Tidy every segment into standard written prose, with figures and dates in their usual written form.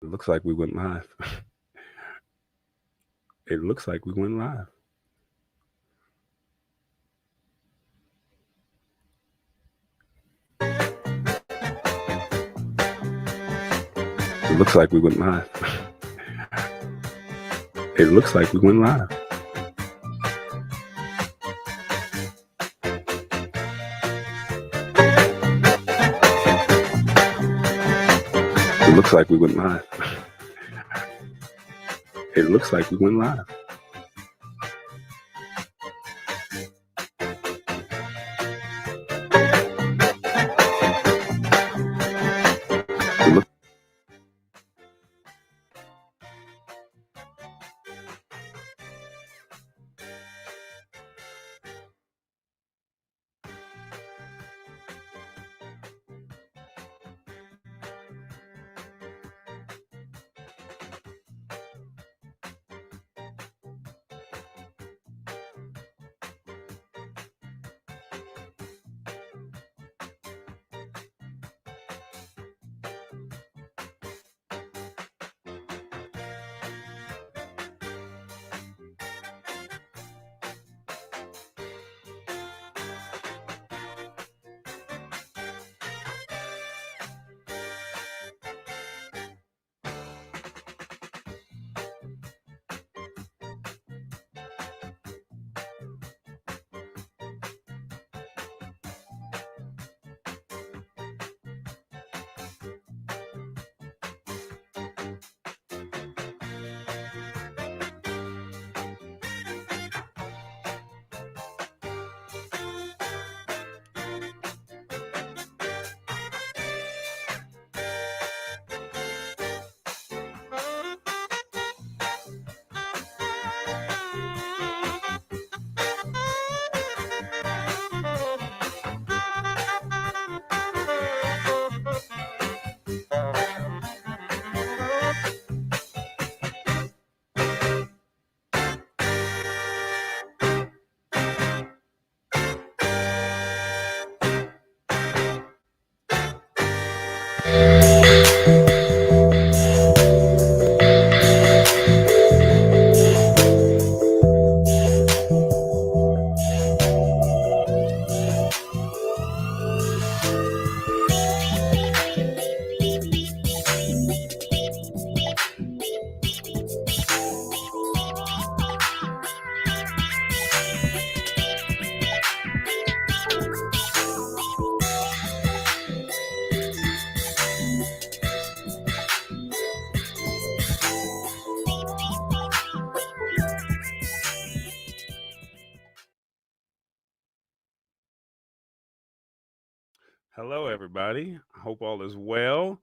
It looks like we went live. It looks like we went live. It looks like we went live. It looks like we went live. It looks like we went live. It looks like we went live. It look- Hello, everybody. I hope all is well.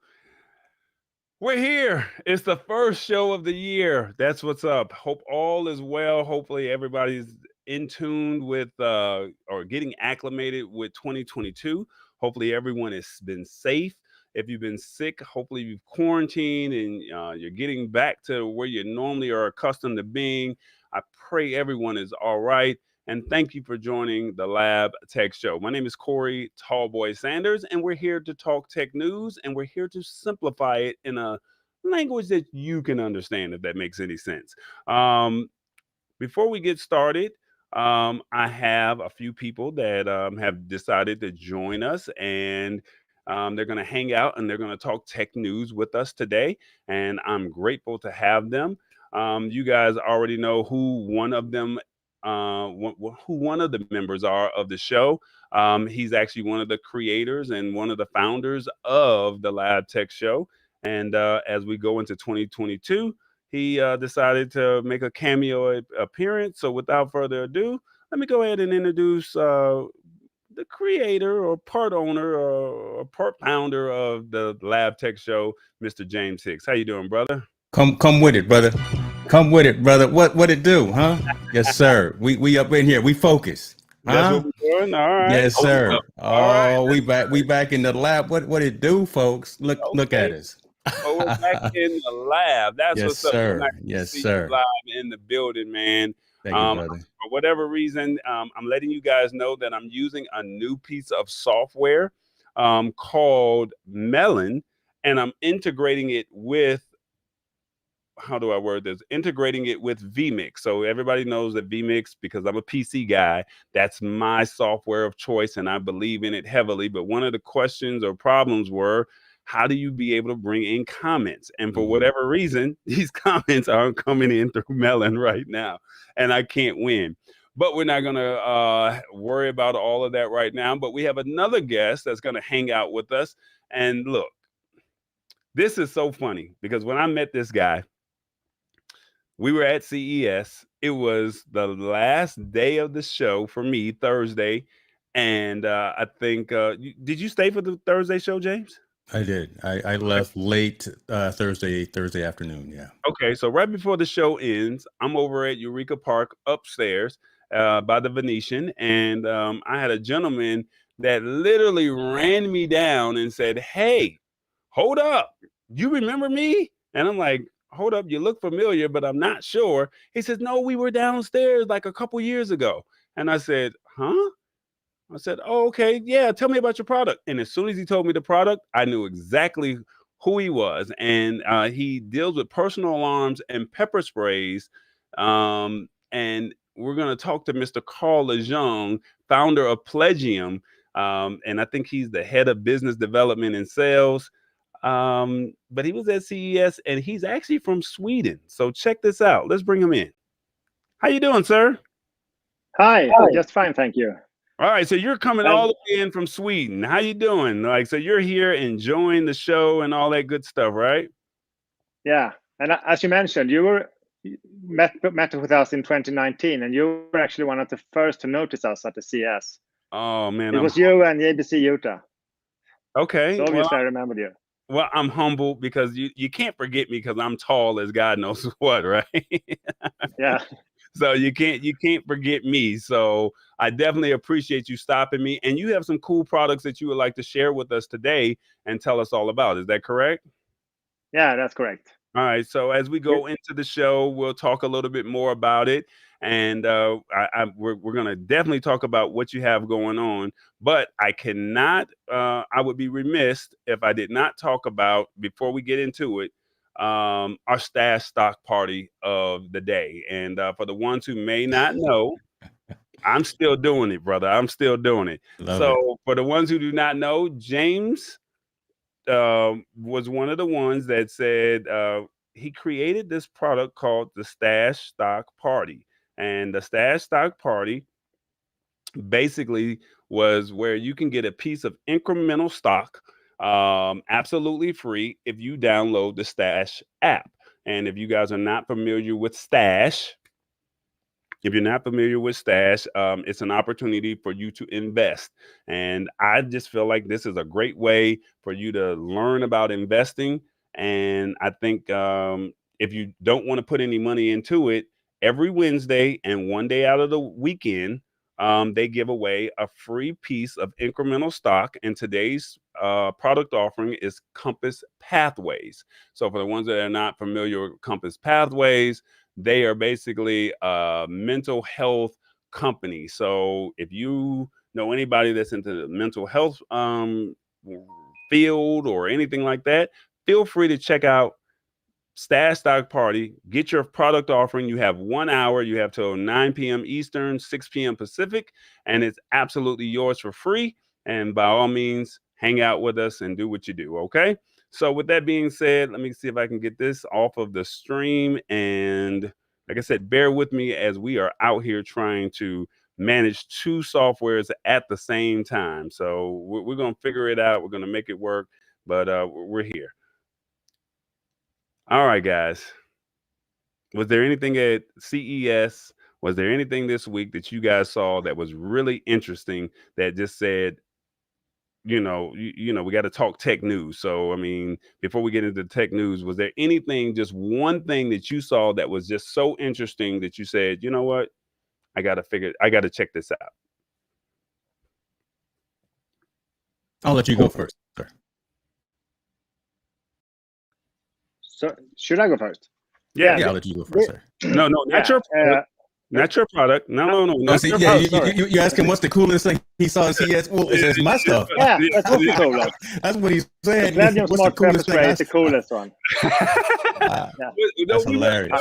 We're here. It's the first show of the year. That's what's up. Hope all is well. Hopefully, everybody's in tune with or getting acclimated with 2022. Hopefully, everyone has been safe. If you've been sick, hopefully you've quarantined and you're getting back to where you normally are accustomed to being. I pray everyone is all right. And thank you for joining the Lab Tech Show. My name is Corey Tallboy Sanders, and we're here to talk tech news, and we're here to simplify it in a language that you can understand, if that makes any sense. Um, Before we get started, I have a few people that have decided to join us, and they're going to hang out and they're going to talk tech news with us today. And I'm grateful to have them. You guys already know who one of them, who one of the members are of the show. He's actually one of the creators and one of the founders of the Lab Tech Show. And as we go into 2022, he decided to make a cameo appearance. So without further ado, let me go ahead and introduce the creator or part owner or part founder of the Lab Tech Show, Mr. James Hicks. How you doing, brother? Come with it, brother. Come with it, brother. What it do, huh? Yes, sir. We up in here. We focus. That's what Huh? we're doing. All right. Yes, sir. All right. Oh, we back in the lab. What it do, folks? Look at Okay. us. Well, we're back in the lab. That's Yes, what's up. It's nice sir. to Yes, see you sir. live in the building, man. Thank you, brother. For whatever reason, I'm letting you guys know that I'm using a new piece of software called Melon, and I'm integrating it with how do I word this? Integrating it with vMix. So everybody knows that vMix, because I'm a PC guy, that's my software of choice and I believe in it heavily. But one of the questions or problems were, how do you be able to bring in comments? And for whatever reason, these comments aren't coming in through Melon right now, and I can't win. But we're not going to worry about all of that right now. But we have another guest that's going to hang out with us. And look, this is so funny because when I met this guy, we were at CES. It was the last day of the show for me, Thursday. And I think, did you stay for the Thursday show, James? I did. I left late Thursday afternoon. Yeah. Okay, so right before the show ends, I'm over at Eureka Park upstairs by the Venetian, and I had a gentleman that literally ran me down and said, "Hey, hold up, you remember me?" And I'm like, "Hold up, you look familiar, but I'm not sure." He says, "No, we were downstairs like a couple years ago." And I said, "Huh?" I said, "Oh, okay. Yeah, tell me about your product." And as soon as he told me the product, I knew exactly who he was. And he deals with personal alarms and pepper sprays. And we're going to talk to Mr. Carl Ljung, founder of Plegium. And I think he's the head of business development and sales. But he was at CES and he's actually from Sweden. So check this out. Let's bring him in. How you doing, sir? Hi, just fine, thank you. All right, so you're coming all the way in from Sweden. How you doing? Like, so you're here enjoying the show and all that good stuff, right? Yeah, and as you mentioned, you met with us in 2019, and you were actually one of the first to notice us at the CES. Oh man, it was you and ABC Utah. Okay, So obviously I remembered you. Well, I'm humbled because you can't forget me because I'm tall as God knows what, right? Yeah. So you can't forget me. So I definitely appreciate you stopping me. And you have some cool products that you would like to share with us today and tell us all about. Is that correct? Yeah, that's correct. All right. So as we go into the show, we'll talk a little bit more about it. And we're going to definitely talk about what you have going on. But I cannot, I would be remiss if I did not talk about, before we get into it, our stash stock party of the day. And for the ones who may not know, I'm still doing it, brother. I'm still doing it. For the ones who do not know, James was one of the ones that said he created this product called the Stash Stock Party. And the Stash Stock Party basically was where you can get a piece of incremental stock absolutely free if you download the Stash app. And if you guys are not familiar with Stash, it's an opportunity for you to invest. And I just feel like this is a great way for you to learn about investing. And I think if you don't want to put any money into it, every Wednesday and one day out of the weekend, they give away a free piece of incremental stock. And today's product offering is Compass Pathways. So for the ones that are not familiar with Compass Pathways, they are basically a mental health company. So if you know anybody that's into the mental health field or anything like that, feel free to check out Stash Stock Party. Get your product offering. You have 1 hour. You have till 9 p.m. Eastern, 6 p.m. Pacific, and it's absolutely yours for free. And by all means, hang out with us and do what you do, okay? So with that being said, let me see if I can get this off of the stream. And like I said, bear with me as we are out here trying to manage two softwares at the same time. So we're going to figure it out. We're going to make it work, but we're here. All right, guys. Was there anything at CES? Was there anything this week that you guys saw that was really interesting that just said, we got to talk tech news. So, I mean, before we get into tech news, was there anything, just one thing that you saw that was just so interesting that you said, you know what, I got to check this out? I'll let you go first, sir. So should I go first? Yeah, I'll let you go first, sir. No, not your Not your product. No. Not See, your yeah, product. you ask him what's the coolest thing he saw at CES. Well, it's my stuff. Yeah, that was the coolest. That's what he's The saying. Plegium What's the smart pepper coolest thing? spray is the coolest one. No, That's we hilarious.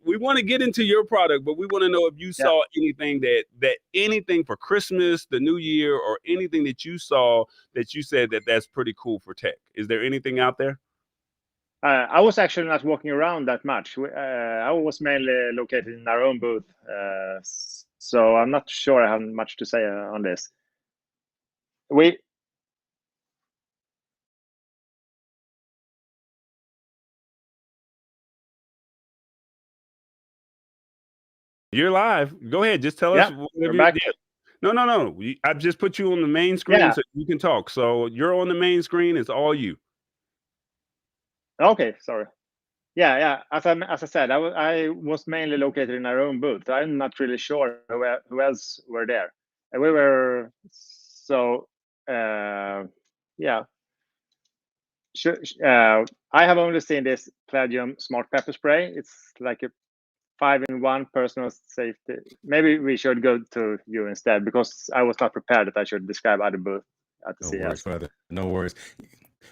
we want to get into your product, but we want to know if you saw anything that anything for Christmas, the New Year, or anything that you saw that you said that's pretty cool for tech. Is there anything out there? I was actually not walking around that much. I was mainly located in our own booth, so I'm not sure I have much to say on this. You're live. Go ahead. Just tell us. We're back. No. I've just put you on the main screen so you can talk. So you're on the main screen. It's all you. Okay, sorry. Yeah. As I said, I was mainly located in our own booth. I'm not really sure who else were there. We were yeah. Sure. I have only seen this Plegium smart pepper spray. It's like a 5-in-1 personal safety. Maybe we should go to you instead, because I was not prepared that I should describe other booth at the CES. No worries, brother. No worries.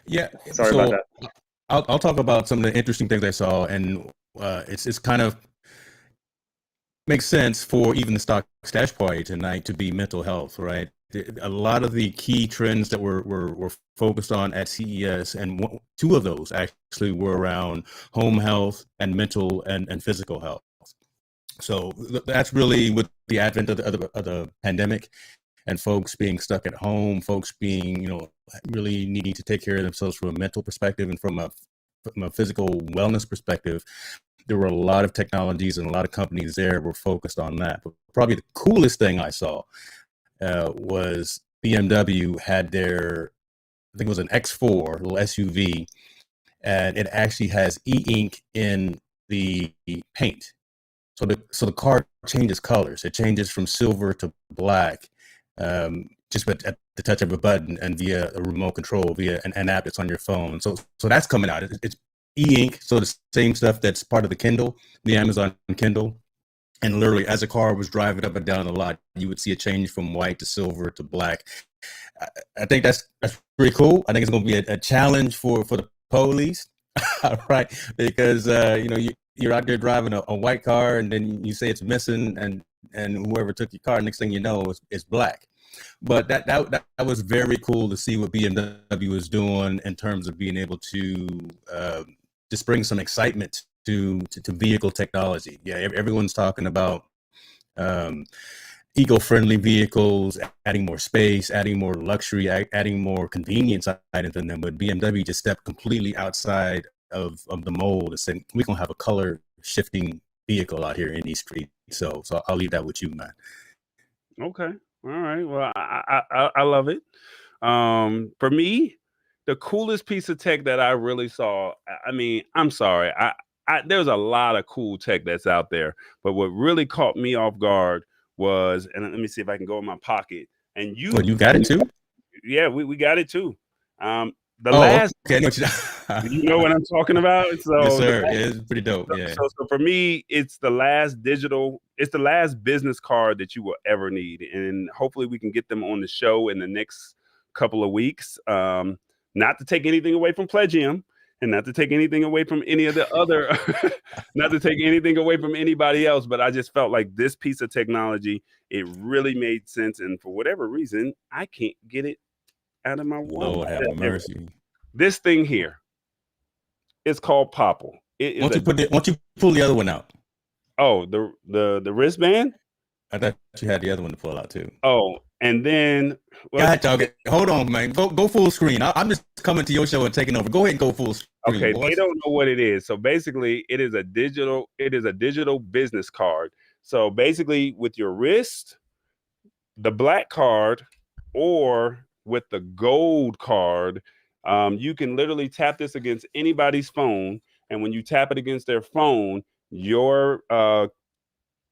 Yeah. Sorry about that. I'll talk about some of the interesting things I saw, and it's kind of makes sense for even the stock stash party tonight to be mental health, right? A lot of the key trends that were focused on at CES, and two of those actually were around home health and mental and physical health. So that's really with the advent of the pandemic and folks being stuck at home, folks being, really needing to take care of themselves from a mental perspective and from a physical wellness perspective. There were a lot of technologies and a lot of companies there were focused on that. But probably the coolest thing I saw was BMW had their, I think it was an X4, little SUV, and it actually has e-ink in the paint. So the car changes colors. It changes from silver to black, just at the touch of a button and via a remote control, via an app that's on your phone. So that's coming out. It's e-ink, so the same stuff that's part of the Kindle, the Amazon Kindle. And literally, as a car was driving up and down the lot, you would see a change from white to silver to black. I think that's pretty cool. I think it's going to be a challenge for the police, right? Because you're out there driving a white car, and then you say it's missing, and whoever took your car, next thing you know, it's black. But that was very cool to see what BMW was doing in terms of being able to just bring some excitement to vehicle technology. Yeah, everyone's talking about eco-friendly vehicles, adding more space, adding more luxury, adding more convenience items in them. But BMW just stepped completely outside of the mold and said, we're gonna have a color shifting vehicle out here in these streets. So I'll leave that with you, man. Okay. All right. Well, I love it. For me, the coolest piece of tech that I really saw, I mean, I'm sorry, there's a lot of cool tech that's out there, but what really caught me off guard was, and let me see if I can go in my pocket. And you got it too? Yeah, we got it too. Okay. You know what I'm talking about? So yes, sir. Yeah, it's pretty dope. Yeah. So for me, it's the last business card that you will ever need. And hopefully we can get them on the show in the next couple of weeks. Not to take anything away from Plegium, and not to take anything away from any of the other, not to take anything away from anybody else, but I just felt like this piece of technology, it really made sense. And for whatever reason, I can't get it out of my wallet. Lord have mercy. This thing here, it's called POPL. Why don't you pull the other one out? Oh, the wristband? I thought you had the other one to pull out too. Oh, and then hold on, man. Go full screen. I'm just coming to your show and taking over. Go ahead and go full screen. Okay, boys. They don't know what it is. So basically, it is a digital business card. So basically, with your wrist, the black card, or with the gold card, you can literally tap this against anybody's phone, and when you tap it against their phone, your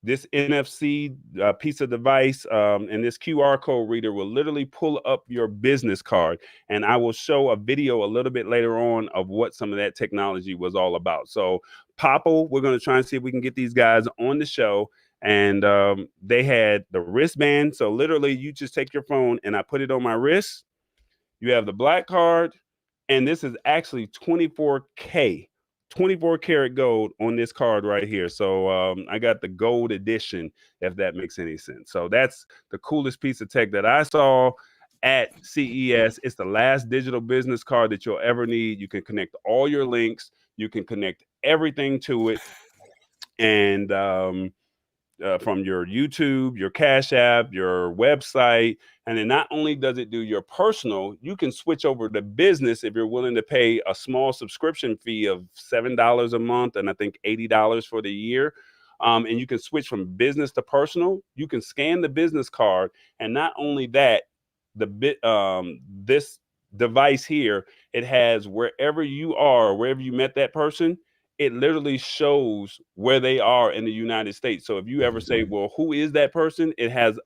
this NFC piece of device and this QR code reader will literally pull up your business card. And I will show a video a little bit later on of what some of that technology was all about. So POPL, we're going to try and see if we can get these guys on the show and they had the wristband. So literally, you just take your phone and I put it on my wrist. You have the black card, and this is actually 24K. 24 karat gold on this card right here. So I got the gold edition, if that makes any sense. So that's the coolest piece of tech that I saw at CES. It's the last digital business card that you'll ever need. You can connect all your links. You can connect everything to it. And from your YouTube, your Cash App, your website. And then not only does it do your personal, you can switch over to business if you're willing to pay a small subscription fee of $7 a month and I think $80 for the year. And you can switch from business to personal. You can scan the business card. And not only that, this device here, it has wherever you are, wherever you met that person, it literally shows where they are in the United States. So if you ever say, well, who is that person? It has,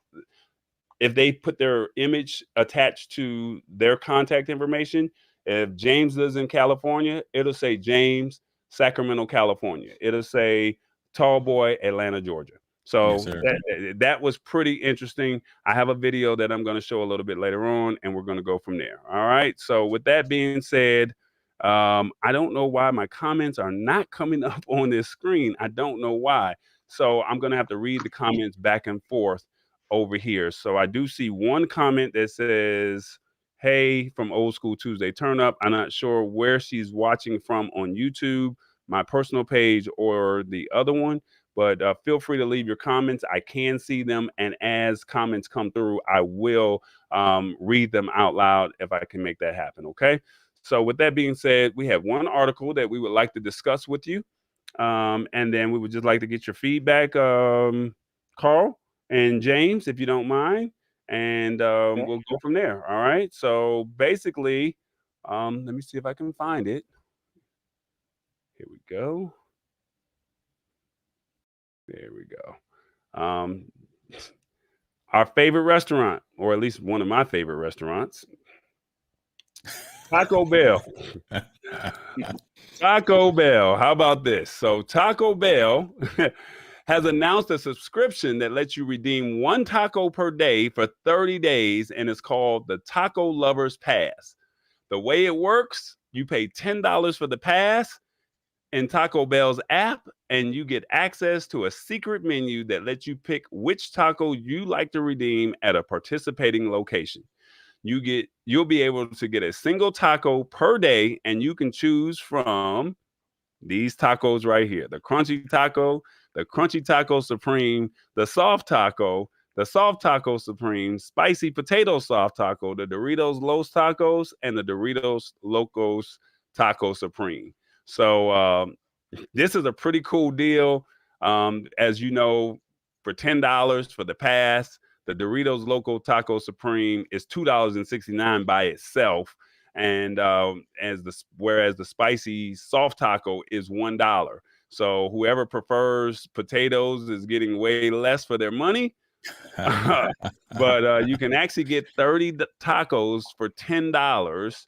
if they put their image attached to their contact information, if James lives in California, it'll say James, Sacramento, California. It'll say TALLBOY, Atlanta, Georgia. So Yes, sir. that was pretty interesting. I have a video that I'm going to show a little bit later on, and we're going to go from there. All right. So with that being said, I don't know why my comments are not coming up on this screen. I don't know why. So I'm going to have to read the comments back and forth over here. So I do see one comment that says, hey, from Old School Tuesday Turn Up. I'm not sure where she's watching from on YouTube, my personal page or the other one, but feel free to leave your comments. I can see them. And as comments come through, I will read them out loud if I can make that happen. Okay. So with that being said, we have one article that we would like to discuss with you. And then we would just like to get your feedback, Carl and James, if you don't mind. And we'll go from there. All right. So basically, let me see if I can find it. Here we go. There we go. Our favorite restaurant, or at least one of my favorite restaurants, Taco Bell. Taco Bell. How about this? So Taco Bell has announced a subscription that lets you redeem one taco per day for 30 days, and it's called the Taco Lovers Pass. The way it works, you pay $10 for the pass in Taco Bell's app, and you get access to a secret menu that lets you pick which taco you like to redeem at a participating location. You'll be able to get a single taco per day, and you can choose from these tacos right here: the crunchy taco supreme, the soft taco supreme, spicy potato soft taco, the Doritos Los Tacos, and the Doritos Locos Taco Supreme. So this is a pretty cool deal. As you know, for $10 for the pass, the Doritos Loco Taco Supreme is $2.69 by itself, and whereas the spicy soft taco is $1. So whoever prefers potatoes is getting way less for their money. But you can actually get 30 tacos for $10.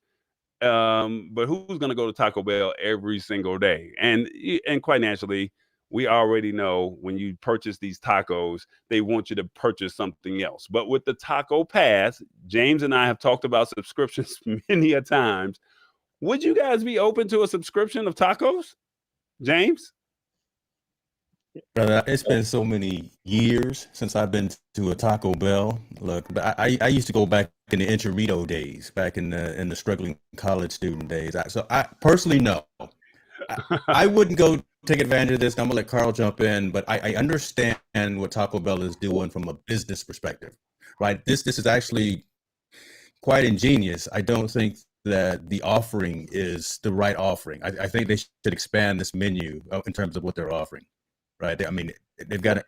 But who's going to go to Taco Bell every single day? And quite naturally, we already know when you purchase these tacos, they want you to purchase something else. But with the Taco Pass, James and I have talked about subscriptions many a times. Would you guys be open to a subscription of tacos, James? Brother, it's been so many years since I've been to a Taco Bell. Look, I used to go back in the Enchilada days, back in the struggling college student days. So I personally know I wouldn't go take advantage of this. I'm gonna let Carl jump in, but I understand what Taco Bell is doing from a business perspective, right? This is actually quite ingenious. I don't think that the offering is the right offering. I think they should expand this menu in terms of what they're offering. Right. I mean, they've got.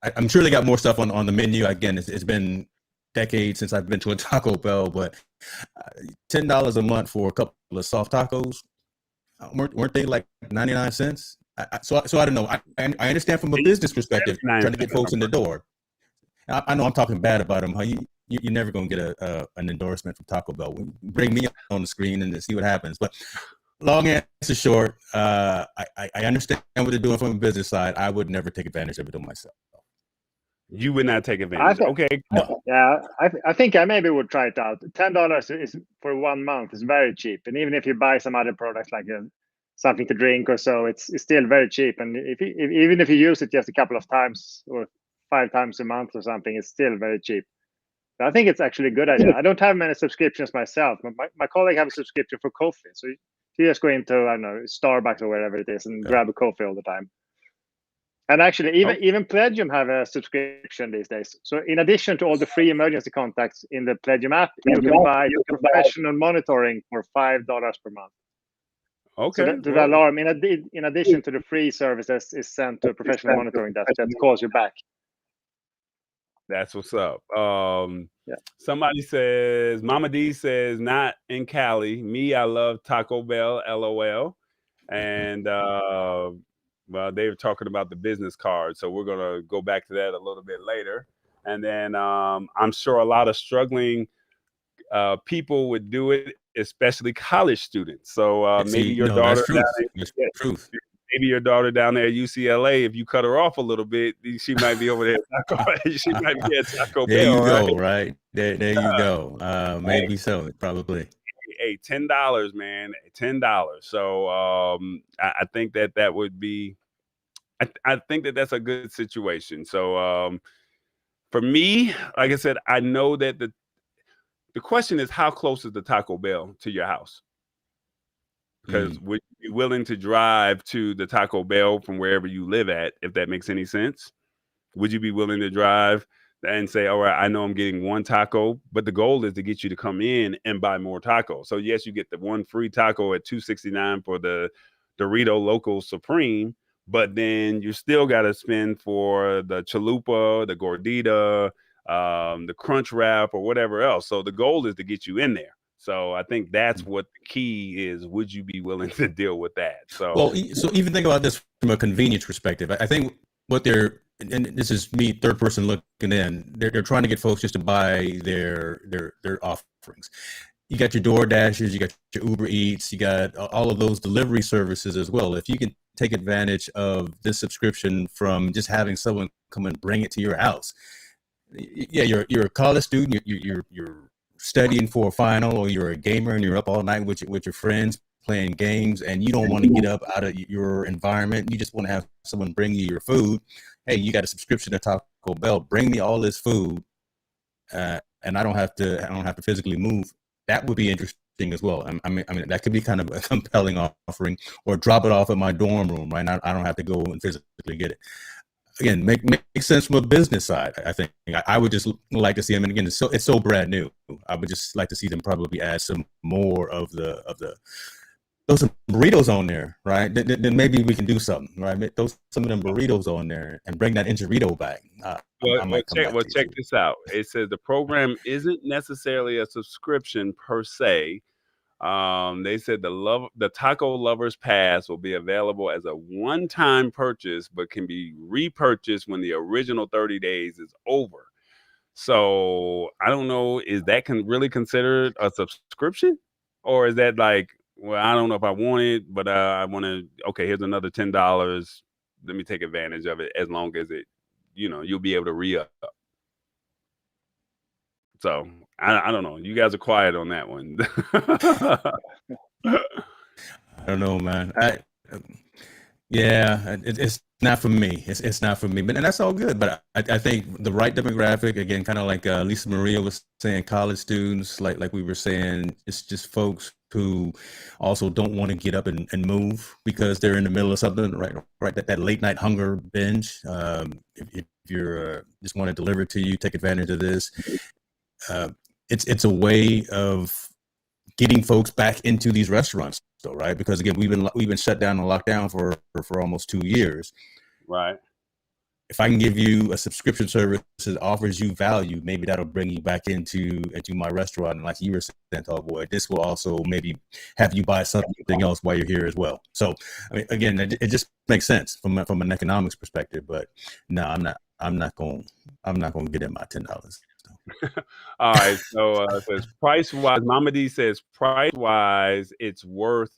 I'm sure they got more stuff on the menu. Again, it's been decades since I've been to a Taco Bell, but $10 a month for a couple of soft tacos, weren't they like 99 cents? So I don't know. I understand from a business perspective, trying to get folks in the door. I know I'm talking bad about them. How you're never going to get an endorsement from Taco Bell. Bring me on the screen and see what happens. But long answer short, I understand what they're doing from a business side. I would never take advantage of it on myself. You would not take advantage. Okay. No. Yeah, I think I maybe would try it out. $10 is for 1 month is very cheap, and even if you buy some other products like something to drink or so, it's still very cheap. And even if you use it just a couple of times or 5 times a month or something, it's still very cheap. I think it's actually a good idea. I don't have many subscriptions myself, but my colleague have a subscription for coffee, so you just go into, I don't know, Starbucks or wherever it is and grab a coffee all the time. And actually, even Plegium have a subscription these days. So in addition to all the free emergency contacts in the Plegium app, you can buy professional monitoring for $5 per month. Okay. So the alarm, in addition to the free services, is sent to a professional monitoring desk that calls you back. That's what's up. Somebody says, Mama D says, not in Cali. Me, I love Taco Bell, LOL. And well, they were talking about the business card, so we're gonna go back to that a little bit later. And then I'm sure a lot of struggling people would do it, especially college students. So maybe your daughter maybe your daughter down there at UCLA, if you cut her off a little bit, she might be over there at Taco, she might be at Taco there Bell. You go, right? There you go. Maybe so, probably. Hey, $10, man, $10. So I think that would be, I think that's a good situation. So for me, like I said, I know that the question is, how close is the Taco Bell to your house? Because would you be willing to drive to the Taco Bell from wherever you live at, if that makes any sense? Would you be willing to drive and say, all right, I know I'm getting one taco, but the goal is to get you to come in and buy more tacos. So yes, you get the one free taco at $2.69 for the Dorito Loco Supreme, but then you still got to spend for the chalupa, the gordita, the crunch wrap, or whatever else. So the goal is to get you in there. So I think that's what the key is. Would you be willing to deal with that? So even think about this from a convenience perspective. I think what they're, and this is me, third person looking in, they're trying to get folks just to buy their offerings. You got your DoorDashers, you got your Uber Eats, you got all of those delivery services as well. If you can take advantage of this subscription from just having someone come and bring it to your house. Yeah, you're a college student, you're studying for a final, or you're a gamer and you're up all night with your friends playing games, and you don't want to get up out of your environment. You just want to have someone bring you your food. Hey, you got a subscription to Taco Bell. Bring me all this food, and I don't have to physically move. That would be interesting as well. I mean, that could be kind of a compelling offering. Or drop it off at my dorm room, right? I don't have to go and physically get it. Again, make sense from a business side. I think I would just like to see them. And again, it's so brand new. I would just like to see them probably add some more of those some burritos on there, right? Then maybe we can do something, right? Throw some of them burritos on there and bring that enchilada back. Check this out. It says the program isn't necessarily a subscription per se. They said the Taco Lovers Pass will be available as a one-time purchase, but can be repurchased when the original 30 days is over. So I don't know, is that really considered a subscription? Or is that like, well, I don't know if I want it, but I want to, okay, here's another $10. Let me take advantage of it, as long as it, you'll be able to re-up. So I don't know. You guys are quiet on that one. I don't know, man. It's not for me. It's not for me, and that's all good. But I think the right demographic, again, kind of like Lisa Maria was saying, college students, like we were saying, it's just folks who also don't want to get up and move because they're in the middle of something, right? That late night hunger binge. If you're just want to deliver it to you, take advantage of this. It's a way of getting folks back into these restaurants, though, right? Because again, we've been shut down and locked down for almost 2 years. Right. If I can give you a subscription service that offers you value, maybe that'll bring you back into my restaurant. And like you were saying, TALLBOY, this will also maybe have you buy something else while you're here as well. So, I mean, again, it just makes sense from an economics perspective. But no, I'm not going to get in my $10. All right. So it says price wise, Mama D says price wise, it's worth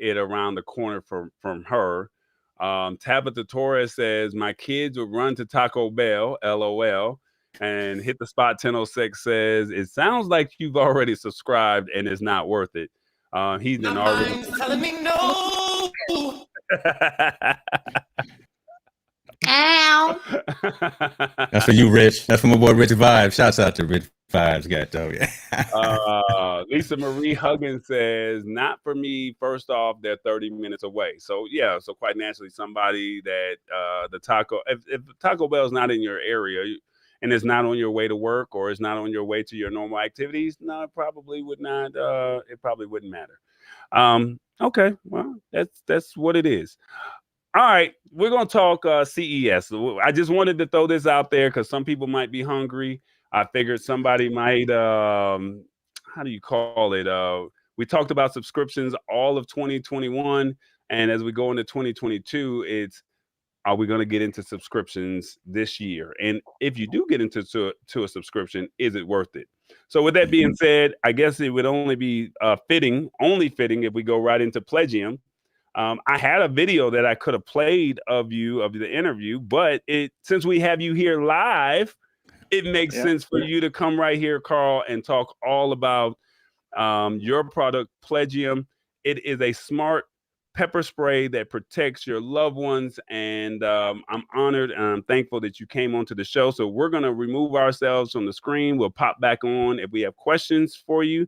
it around the corner from her. Tabitha Torres says, my kids would run to Taco Bell, LOL. And Hit the Spot 1006 says, it sounds like you've already subscribed and it's not worth it. He's been already telling me no. Ow. That's for you, Rich. That's for my boy Rich Vybz. Shouts out to Rich Vybz. Lisa Marie Huggins says, not for me. First off, they're 30 minutes away. So yeah, so quite naturally, somebody that if Taco Bell is not in your area and it's not on your way to work or it's not on your way to your normal activities, no, it probably would not. It probably wouldn't matter. Okay, well, that's what it is. All right, we're going to talk CES. I just wanted to throw this out there because some people might be hungry. I figured somebody might, how do you call it? We talked about subscriptions all of 2021. And as we go into 2022, it's, are we going to get into subscriptions this year? And if you do get into a subscription, is it worth it? So with that being said, I guess it would only be fitting if we go right into Plegium. I had a video that I could have played of the interview, but since we have you here live, it makes sense for you to come right here, Carl, and talk all about your product, Plegium. It is a smart pepper spray that protects your loved ones, and I'm honored and I'm thankful that you came onto the show. So we're going to remove ourselves from the screen. We'll pop back on if we have questions for you,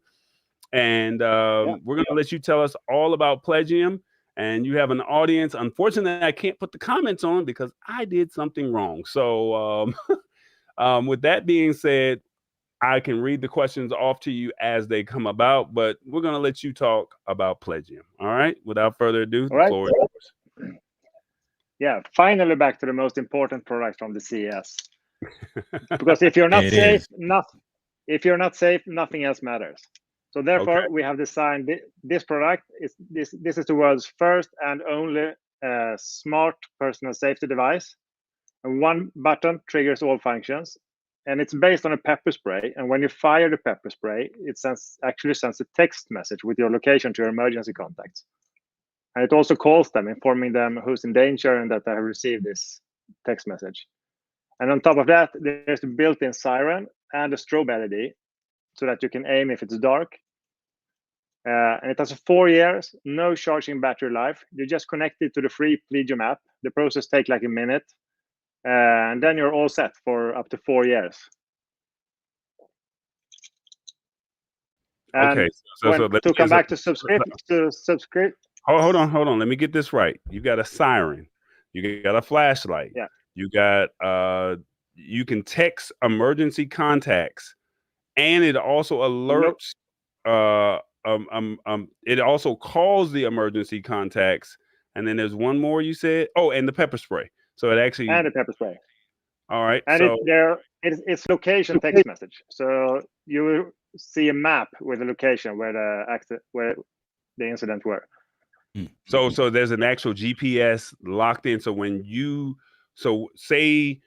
and we're going to let you tell us all about Plegium. And you have an audience. Unfortunately, I can't put the comments on because I did something wrong. So with that being said, I can read the questions off to you as they come about, but we're going to let you talk about Plegium. All right. Without further ado, the floor is yours. Yeah, finally back to the most important product from the CES. Because if you're not safe, nothing else matters. So therefore, we have designed this product. This is the world's first and only smart personal safety device. And one button triggers all functions. And it's based on a pepper spray. And when you fire the pepper spray, it actually sends a text message with your location to your emergency contacts. And it also calls them, informing them who's in danger and that they have received this text message. And on top of that, there's a built-in siren and a strobe LED so that you can aim if it's dark. And it has 4 years, no charging battery life. You just connect it to the free Plegium app. The process takes like a minute. And then you're all set for up to 4 years. And okay, so to come back to subscribe. Hold on. Let me get this right. You got a siren. You got a flashlight. Yeah. You got you can text emergency contacts, and it also alerts. It also calls the emergency contacts, and then there's one more you said. Oh, and the pepper spray. So it actually and the pepper spray. All right. And so it's location text message. So you will see a map with the location where the incident were. So there's an actual GPS locked in. So say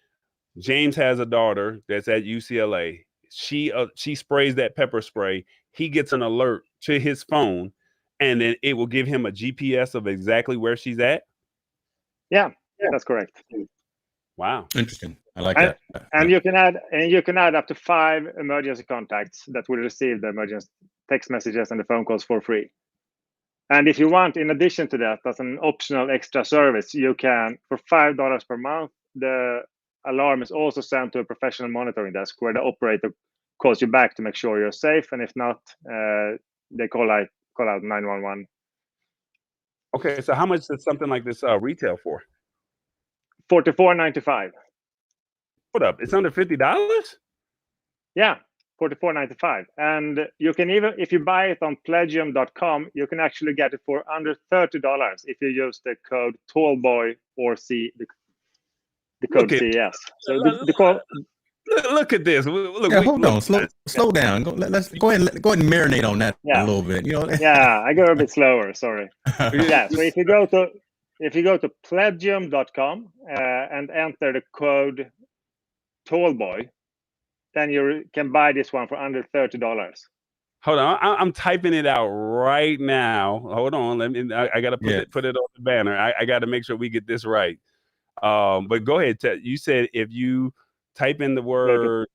James has a daughter that's at UCLA. She sprays that pepper spray. He gets an alert to his phone, and then it will give him a GPS of exactly where she's at. Yeah, that's correct. Wow, interesting. I like that. And you can add up to 5 emergency contacts that will receive the emergency text messages and the phone calls for free. And if you want, in addition to that, as an optional extra service, you can, for $5 per month, the alarm is also sent to a professional monitoring desk where the operator calls you back to make sure you're safe. And if not, they call out 911. Okay, so how much does something like this retail for? $44.95. What up? It's under $50? Yeah, $44.95. And you can even, if you buy it on Plegium.com, you can actually get it for under $30 if you use the code TALLBOY or the code CES. So the code. Look at this. Hold on. Slow down. Let's go ahead and marinate on that a little bit. Yeah, I go a bit slower. Sorry. Yeah. So if you go to Plegium.com and enter the code TALLBOY, then you can buy this one for under $30. Hold on, I'm typing it out right now. Hold on, let me. I got to put it on the banner. I got to make sure we get this right. But go ahead. You said if you type in the word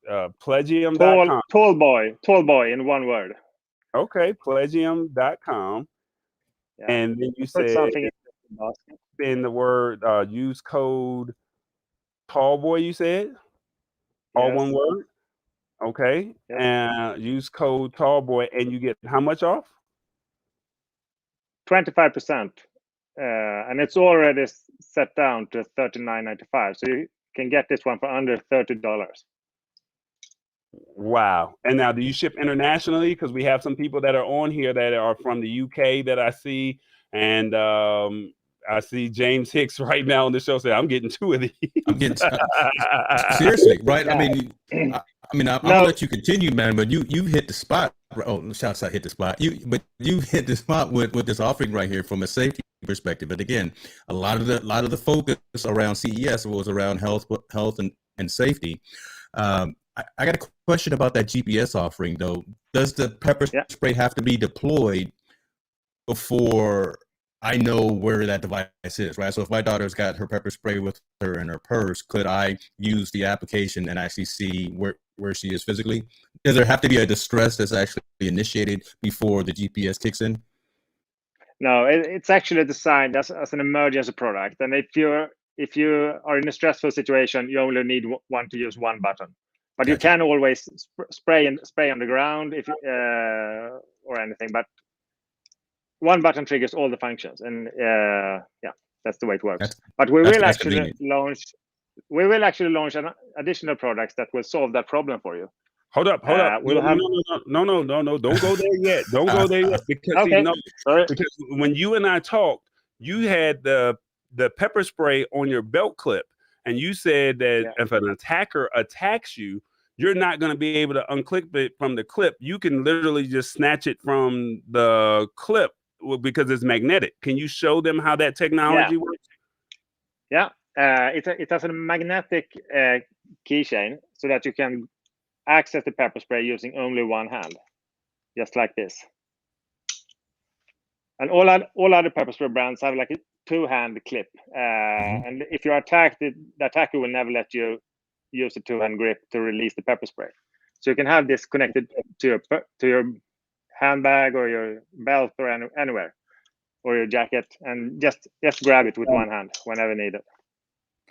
Plegium.com. TALLBOY in one word. Okay, Plegium.com. Yeah. And then you Put said something in the basket. in the word use code TALLBOY. You said all Yes. one word. Okay, Yes. and use code TALLBOY, and you get how much off? 25%, and it's already set down to $39.95. So you can get this one for under $30. Wow. And now, do you ship internationally? Because we have some people that are on here that are from the UK that I see, and I see James Hicks right now on the show say, "I'm getting 2 of these." I'm getting seriously, right? Yeah. I mean, I'm gonna let you continue, man. But you hit the spot. Oh, shouts out, hit the spot. You hit the spot with this offering right here from a safety perspective. But again, a lot of the focus around CES was around health and safety. I got a question about that GPS offering though. Does the pepper spray have to be deployed before I know where that device is, right? So if my daughter's got her pepper spray with her in her purse, could I use the application and actually see where she is physically? Does there have to be a distress that's actually initiated before the GPS kicks in? No, it's actually designed as an emergency product. And if you are in a stressful situation, you only need to use one button. But you can always spray on the ground if or anything. But one button triggers all the functions, and that's the way it works. But we will actually launch an additional products that will solve that problem for you. Hold up. No, don't go there yet. Don't go there yet. Because because when you and I talked, you had the pepper spray on your belt clip, and you said that if an attacker attacks you, you're not going to be able to unclip it from the clip. You can literally just snatch it from the clip because it's magnetic. Can you show them how that technology works? Yeah, it has a magnetic keychain so that you can access the pepper spray using only one hand, just like this. And all other pepper spray brands have like a 2-hand clip. And if you're attacked, the attacker will never let you use the 2-hand grip to release the pepper spray. So you can have this connected to your handbag or your belt or anywhere, or your jacket, and just grab it with one hand whenever needed.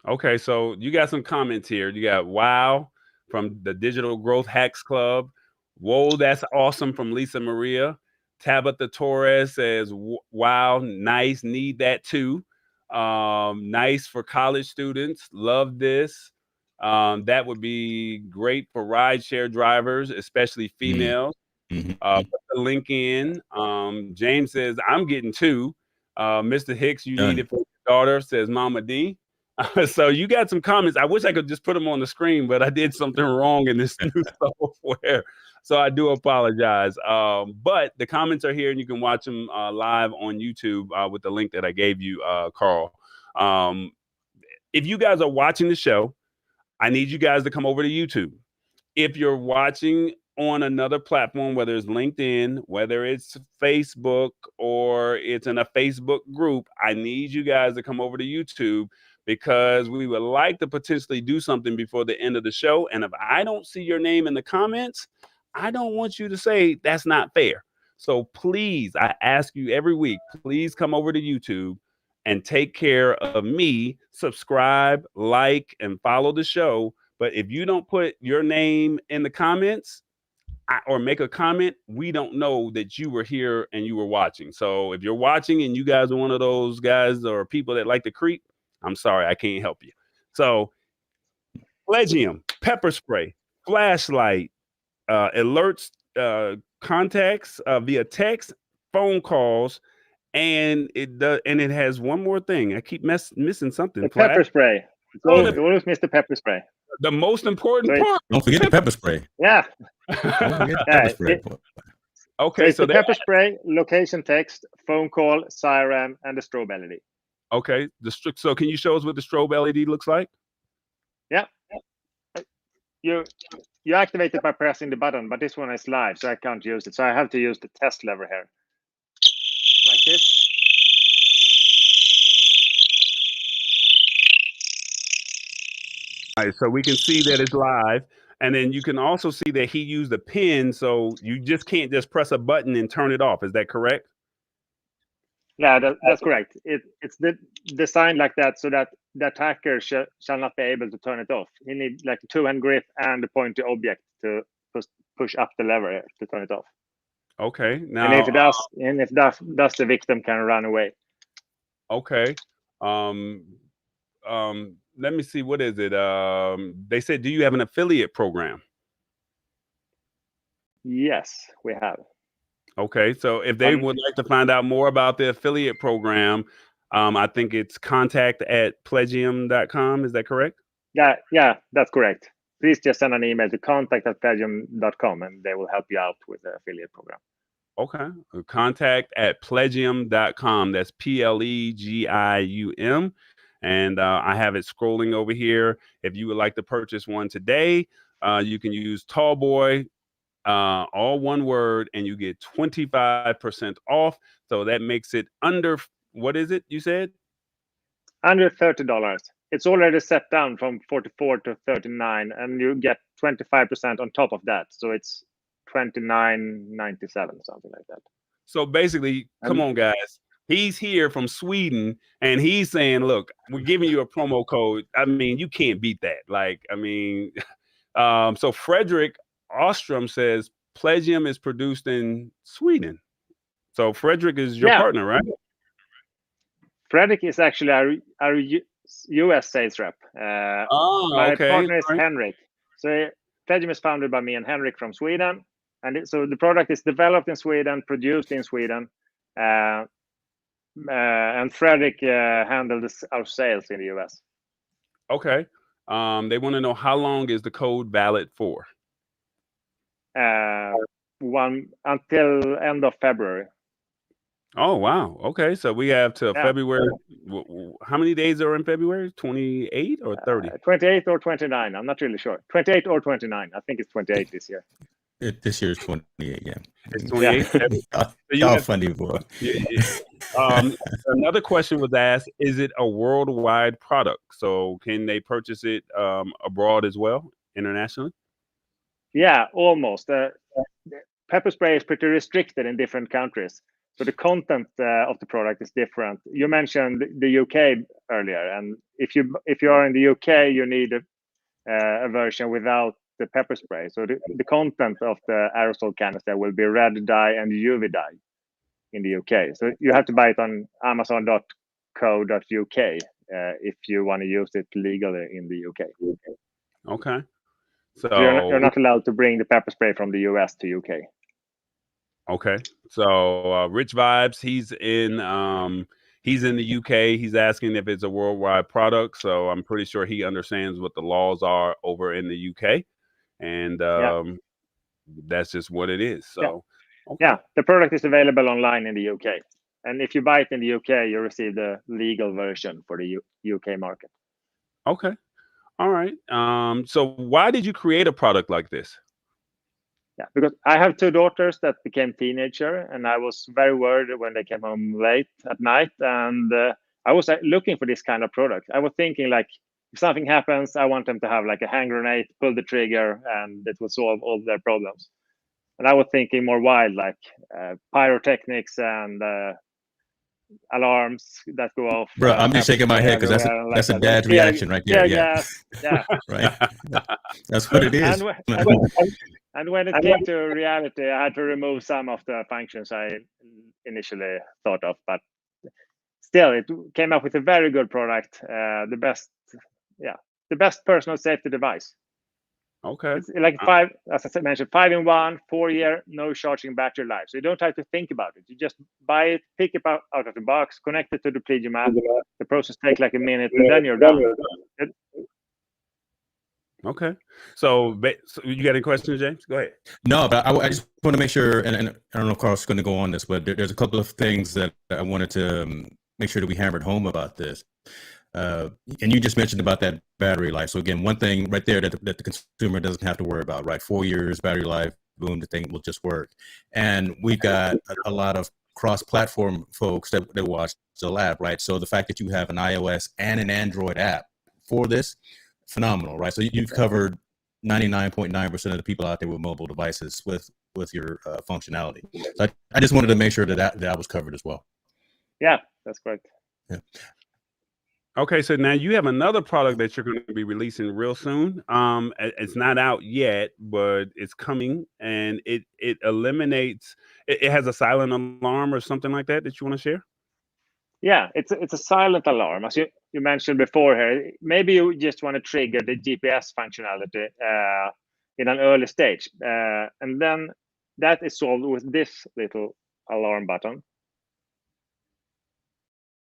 Okay, so you got some comments here. You got wow from the Digital Growth Hacks Club. Whoa, that's awesome from Lisa Maria. Tabitha Torres says, wow, nice, need that too. Nice for college students. Love this. That would be great for rideshare drivers, especially females. Put the link in. James says, I'm getting 2. Mr. Hicks, you need it for your daughter, says Mama D. So you got some comments. I wish I could just put them on the screen, but I did something wrong in this new software. So I do apologize. But the comments are here, and you can watch them live on YouTube with the link that I gave you, Carl. If you guys are watching the show, I need you guys to come over to YouTube. If you're watching on another platform, whether it's LinkedIn, whether it's Facebook, or it's in a Facebook group, I need you guys to come over to YouTube, because we would like to potentially do something before the end of the show. And if I don't see your name in the comments, I don't want you to say that's not fair. So please, I ask you every week, please come over to YouTube and take care of me. Subscribe, like, and follow the show. But if you don't put your name in the comments or make a comment, we don't know that you were here and you were watching. So if you're watching and you guys are one of those guys or people that like to creep, I'm sorry, I can't help you. So Plegium, pepper spray, flashlight, alerts, contacts via text, phone calls, and it has one more thing. I keep missing something. The pepper spray. You always miss the pepper spray. The most important part. Don't forget the pepper spray. Yeah. Don't forget the pepper spray. Okay, so the pepper spray, location text, phone call, siren, and the strobe LED. Okay, so can you show us what the strobe LED looks like? Yeah. you activate it by pressing the button, but this one is live, so I can't use it. So I have to use the test lever here, like this. All right, so we can see that it's live, and then you can also see that he used a pin, so you just can't just press a button and turn it off. Is that correct? Yeah, that's correct. It's designed like that so that the attacker shall not be able to turn it off. He needs like a two-hand grip and a pointy object to push up the lever here to turn it off. Okay. Now, And if it does, the victim can run away. Okay. Let me see. What is it? They said, do you have an affiliate program? Yes, we have. Okay. So if they would like to find out more about the affiliate program, I think it's contact@plegium.com. Is that correct? Yeah, that's correct. Please just send an email to contact@plegium.com and they will help you out with the affiliate program. Okay. Contact@plegium.com. That's PLEGIUM. And I have it scrolling over here. If you would like to purchase one today, you can use TALLBOY, all one word, and you get 25% off. So that makes it under, what is it you said? Under $30. It's already set down from 44 to 39, and you get 25% on top of that. So it's 29.97, something like that. So basically, come on, guys. He's here from Sweden, and he's saying, look, we're giving you a promo code. I mean, you can't beat that. Like, I mean, so Frederick Ostrom says Plegium is produced in Sweden. So Frederick is your partner, right? Frederick is actually our US sales rep. My partner is Henrik. So Plegium is founded by me and Henrik from Sweden. And so the product is developed in Sweden, produced in Sweden. And Frederick handled our sales in the US. Okay. They want to know, how long is the code valid for? Until end of February. Oh, wow. Okay. So we have to February. How many days are in February? 28 or 30? 28 or 29. I'm not really sure. 28 or 29. I think it's 28 this year. This year is 28, yeah. It's 28. Y'all funny, boy. Another question was asked, is it a worldwide product? So can they purchase it abroad as well, internationally? Yeah, almost. Pepper spray is pretty restricted in different countries. So the content of the product is different. You mentioned the UK earlier, and if you are in the UK, you need a version without the pepper spray. So the content of the aerosol canister will be red dye and UV dye in the UK. So you have to buy it on amazon.co.uk if you want to use it legally in the UK. Okay. So you're not allowed to bring the pepper spray from the US to UK. Okay. So Rich Vybz, he's in the UK. He's asking if it's a worldwide product. So I'm pretty sure he understands what the laws are over in the UK. And that's just what it is. So the product is available online in the UK. And if you buy it in the UK, you receive the legal version for the UK market. Okay. All right. So why did you create a product like this? Yeah, because I have two daughters that became teenager, and I was very worried when they came home late at night. And I was looking for this kind of product. I was thinking, like, if something happens, I want them to have like a hand grenade, pull the trigger, and it will solve all their problems. And I was thinking more wild, like pyrotechnics and alarms that go off. Bro, I'm just shaking my head because that's a dad's reaction right there. Yeah. Right. That's what it is. And when it came to reality, I had to remove some of the functions I initially thought of, but still, it came up with a very good product. The best personal safety device. Okay. It's like as I mentioned, 5-in-1, 4-year, no charging battery life. So you don't have to think about it. You just buy it, pick it out of the box, connect it to the Plegium app. The process takes like a minute, and then you're done. Okay. So you got any questions, James? Go ahead. No, but I just want to make sure, and I don't know if Carl's going to go on this, but there's a couple of things that I wanted to make sure that we hammered home about this. And you just mentioned about that battery life. So again, one thing right there that the consumer doesn't have to worry about, right? 4 years battery life, boom, the thing will just work. And we've got a lot of cross-platform folks that watch the lab, right? So the fact that you have an iOS and an Android app for this, phenomenal, right? So you've covered 99.9% of the people out there with mobile devices with your functionality. So I just wanted to make sure that was covered as well. Yeah, that's correct. Yeah. Okay, so now you have another product that you're going to be releasing real soon. It's not out yet, but it's coming, and it eliminates. It has a silent alarm or something like that you want to share. Yeah, it's a silent alarm, as you mentioned before here. Maybe you just want to trigger the GPS functionality in an early stage, and then that is solved with this little alarm button.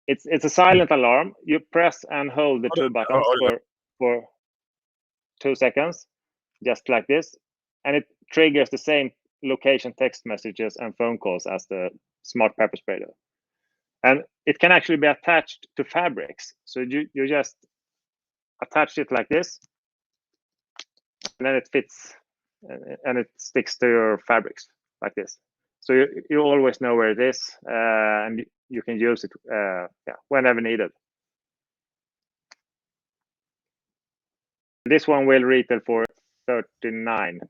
It's a silent alarm. You press and hold the two buttons for 2 seconds, just like this, and it triggers the same location text messages and phone calls as the smart pepper spray does. And it can actually be attached to fabrics. So you just attach it like this, and then it fits and it sticks to your fabrics like this. So you always know where it is, and you can use it whenever needed. This one will retail for $39.95.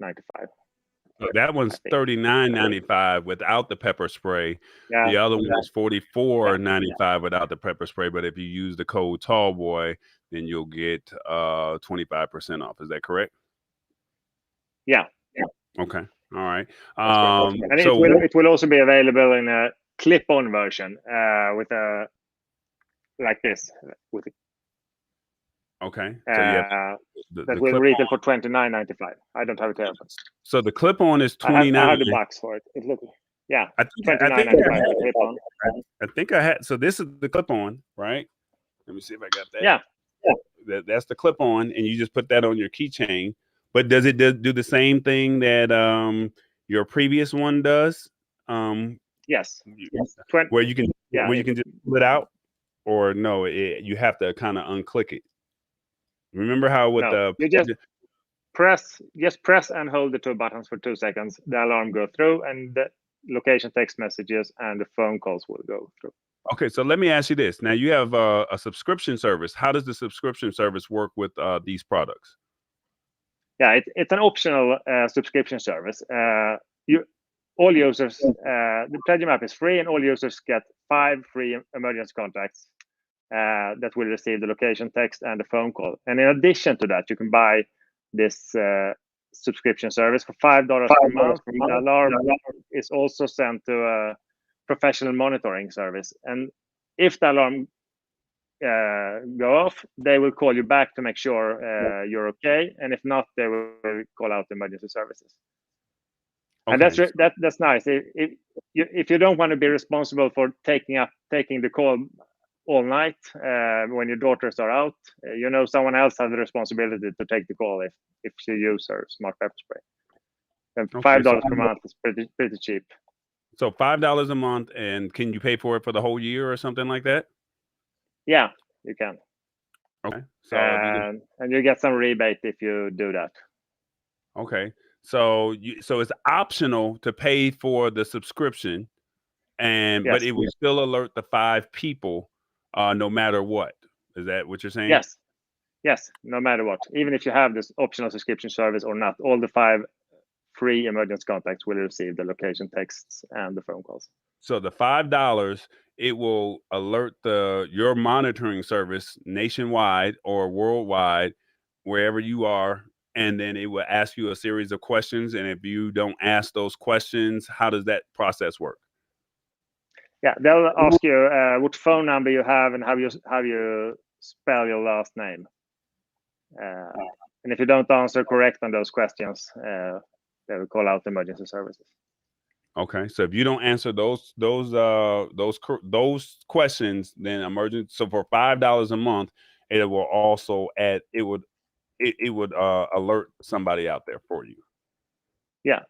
So that one's $39.95 without the pepper spray. Yeah, the other one is $44.95 without the pepper spray. But if you use the code TALLBOY, then you'll get 25% off. Is that correct? Yeah. Okay. All right. And it will also be available in a clip-on version with a like this with. Okay. So yeah, that will retail for $29.95. I don't have it here. So the clip-on is $29. I have the box for it. It looks $29.95 clip-on. I think I had. So this is the clip-on, right? Let me see if I got that. Yeah. That's the clip-on, and you just put that on your keychain. But does it do the same thing that your previous one does? Yes. Where you can just pull it out, or no? You have to kind of unclick it. Remember how with you just press and hold the two buttons for 2 seconds. The alarm goes through, and the location text messages and the phone calls will go through. Okay, so let me ask you this. Now you have a subscription service. How does the subscription service work with these products? Yeah, it's an optional subscription service. All users, the Plegium app is free, and all users get 5 free emergency contacts that will receive the location text and the phone call. And in addition to that, you can buy this subscription service for $5 per month. The alarm is also sent to a professional monitoring service. And if the alarm go off, they will call you back to make sure you're okay. And if not, they will call out the emergency services. Okay. And that's nice. If you don't want to be responsible for taking the call all night when your daughters are out, someone else has the responsibility to take the call if she uses her smart pepper spray. And $5 per month is pretty cheap. So $5 a month, and can you pay for it for the whole year or something like that? Yeah, you can. Okay. So and you get some rebate if you do that. Okay. So it's optional to pay for the subscription, but it will still alert the 5 people no matter what. Is that what you're saying? Yes, no matter what. Even if you have this optional subscription service or not, all the 5 free emergency contacts will receive the location texts and the phone calls. So the $5, it will alert your monitoring service nationwide or worldwide, wherever you are, and then it will ask you a series of questions. And if you don't ask those questions, how does that process work? Yeah, they'll ask you what phone number you have and how you spell your last name. And if you don't answer correct on those questions, they will call out emergency services. Okay, so if you don't answer those questions, then emergency. So for $5 a month, it will also add. It would alert somebody out there for you. Yeah.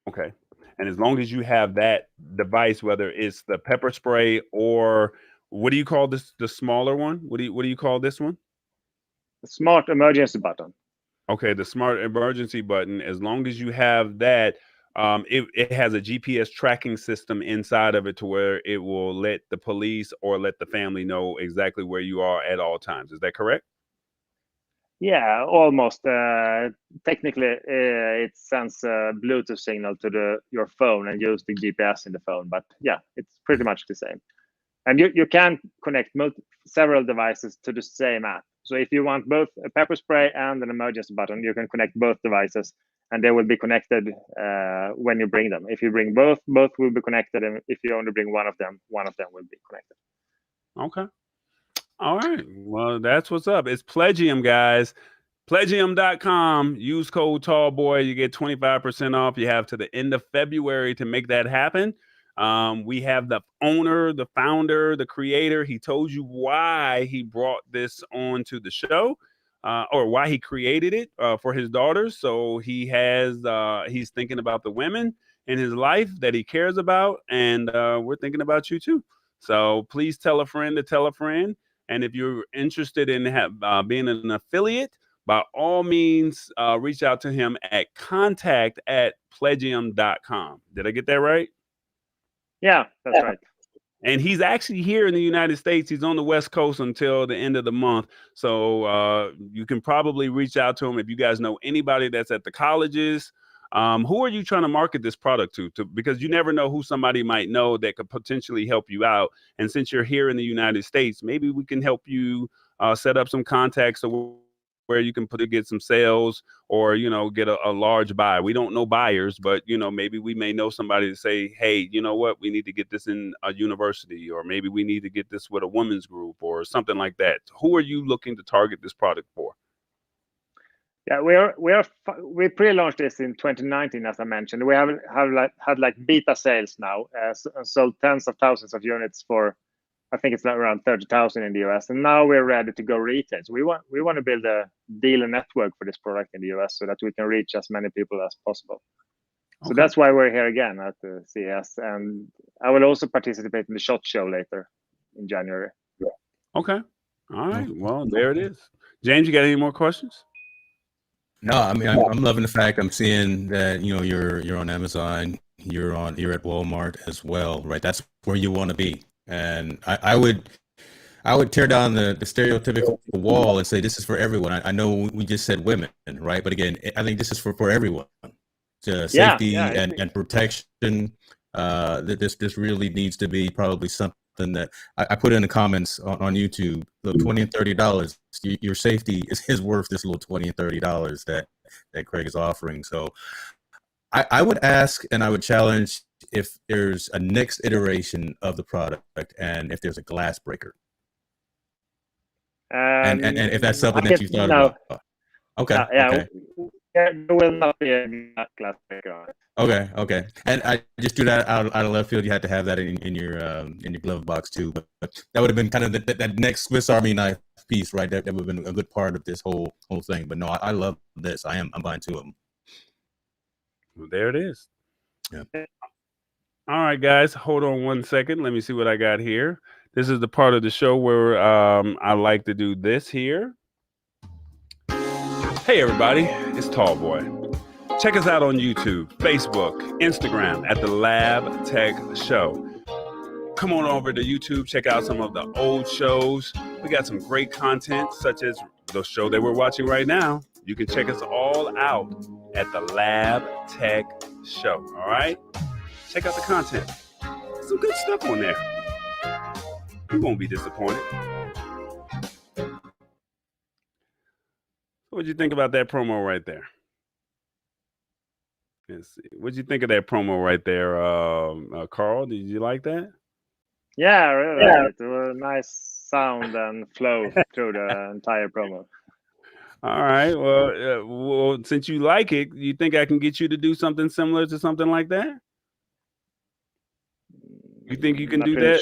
Okay. And as long as you have that device, whether it's the pepper spray or What do you call this? The smaller one? What do you call this one? The smart emergency button. Okay, the smart emergency button. As long as you have that, it has a GPS tracking system inside of it to where it will let the police or let the family know exactly where you are at all times. Is that correct? Yeah, almost. Technically, it sends a Bluetooth signal to your phone and use the GPS in the phone. But yeah, it's pretty much the same. And you can connect several devices to the same app. So if you want both a pepper spray and an emergency button, you can connect both devices, and they will be connected when you bring them. If you bring both will be connected, and if you only bring one of them will be connected. Okay. All right. Well, that's what's up. It's Plegium, guys. Plegium.com. Use code TALLBOY. You get 25% off. You have to the end of February to make that happen. We have the owner, the founder, the creator. He told you why he brought this on to the show, or why he created it for his daughters. So he's thinking about the women in his life that he cares about, and we're thinking about you too. So please tell a friend to tell a friend. And if you're interested in being an affiliate, by all means, reach out to him at contact@plegium.com. Did I get that right? Yeah, that's right. And he's actually here in the United States. He's on the West Coast until the end of the month. So you can probably reach out to him if you guys know anybody that's at the colleges. Who are you trying to market this product to? Because you never know who somebody might know that could potentially help you out. And since you're here in the United States, maybe we can help you set up some contacts where you can get some sales, or get a large buy. We don't know buyers, but maybe we may know somebody to say, hey, you know what, we need to get this in a university, or maybe we need to get this with a women's group or something like that. Who are you looking to target this product for? Yeah, we pre-launched this in 2019, as I mentioned. We have had beta sales now, sold tens of thousands of units for, I think it's around 30,000 in the US, and now we're ready to go retail. So we want to build a dealer network for this product in the US so that we can reach as many people as possible. So that's why we're here again at the CES, and I will also participate in the SHOT Show later in January. Okay. All right. Well, there it is. James, you got any more questions? No, I mean, I'm loving the fact I'm seeing that you're on Amazon, you're at Walmart as well, right? That's where you want to be. And I would tear down the stereotypical wall and say this is for everyone. I know we just said women, right? But again, I think this is for everyone. Safety and protection. This really needs to be probably something that I put in the comments on YouTube. The $20 and $30, your safety is worth this little $20 and $30 that Craig is offering. So I would ask, and I would challenge, if there's a next iteration of the product, and if there's a glass breaker, and if that's something that you thought about. Okay. Okay. There will not be a glass breaker on it. Okay. And I just threw that out of left field. You had to have that in your glove box too. But that would have been kind of that next Swiss Army knife piece, right? That would have been a good part of this whole thing. But no, I love this. I'm buying two of them. Well, there it is. Yeah. All right, guys, hold on one second. Let me see what I got here. This is the part of the show where I like to do this here. Hey, everybody, it's Tallboy. Check us out on YouTube, Facebook, Instagram at The Lab Tech Show. Come on over to YouTube, check out some of the old shows. We got some great content, such as the show that we're watching right now. You can check us all out at The Lab Tech Show, all right? Check out the content. Some good stuff on there. You won't be disappointed. What'd you think about that promo right there? Let's see. What'd you think of that promo right there, Carl? Did you like that? Yeah, really. Yeah. It was a nice sound and flow through the entire promo. All right. Well, since you like it, you think I can get you to do something similar to something like that? You think you can do that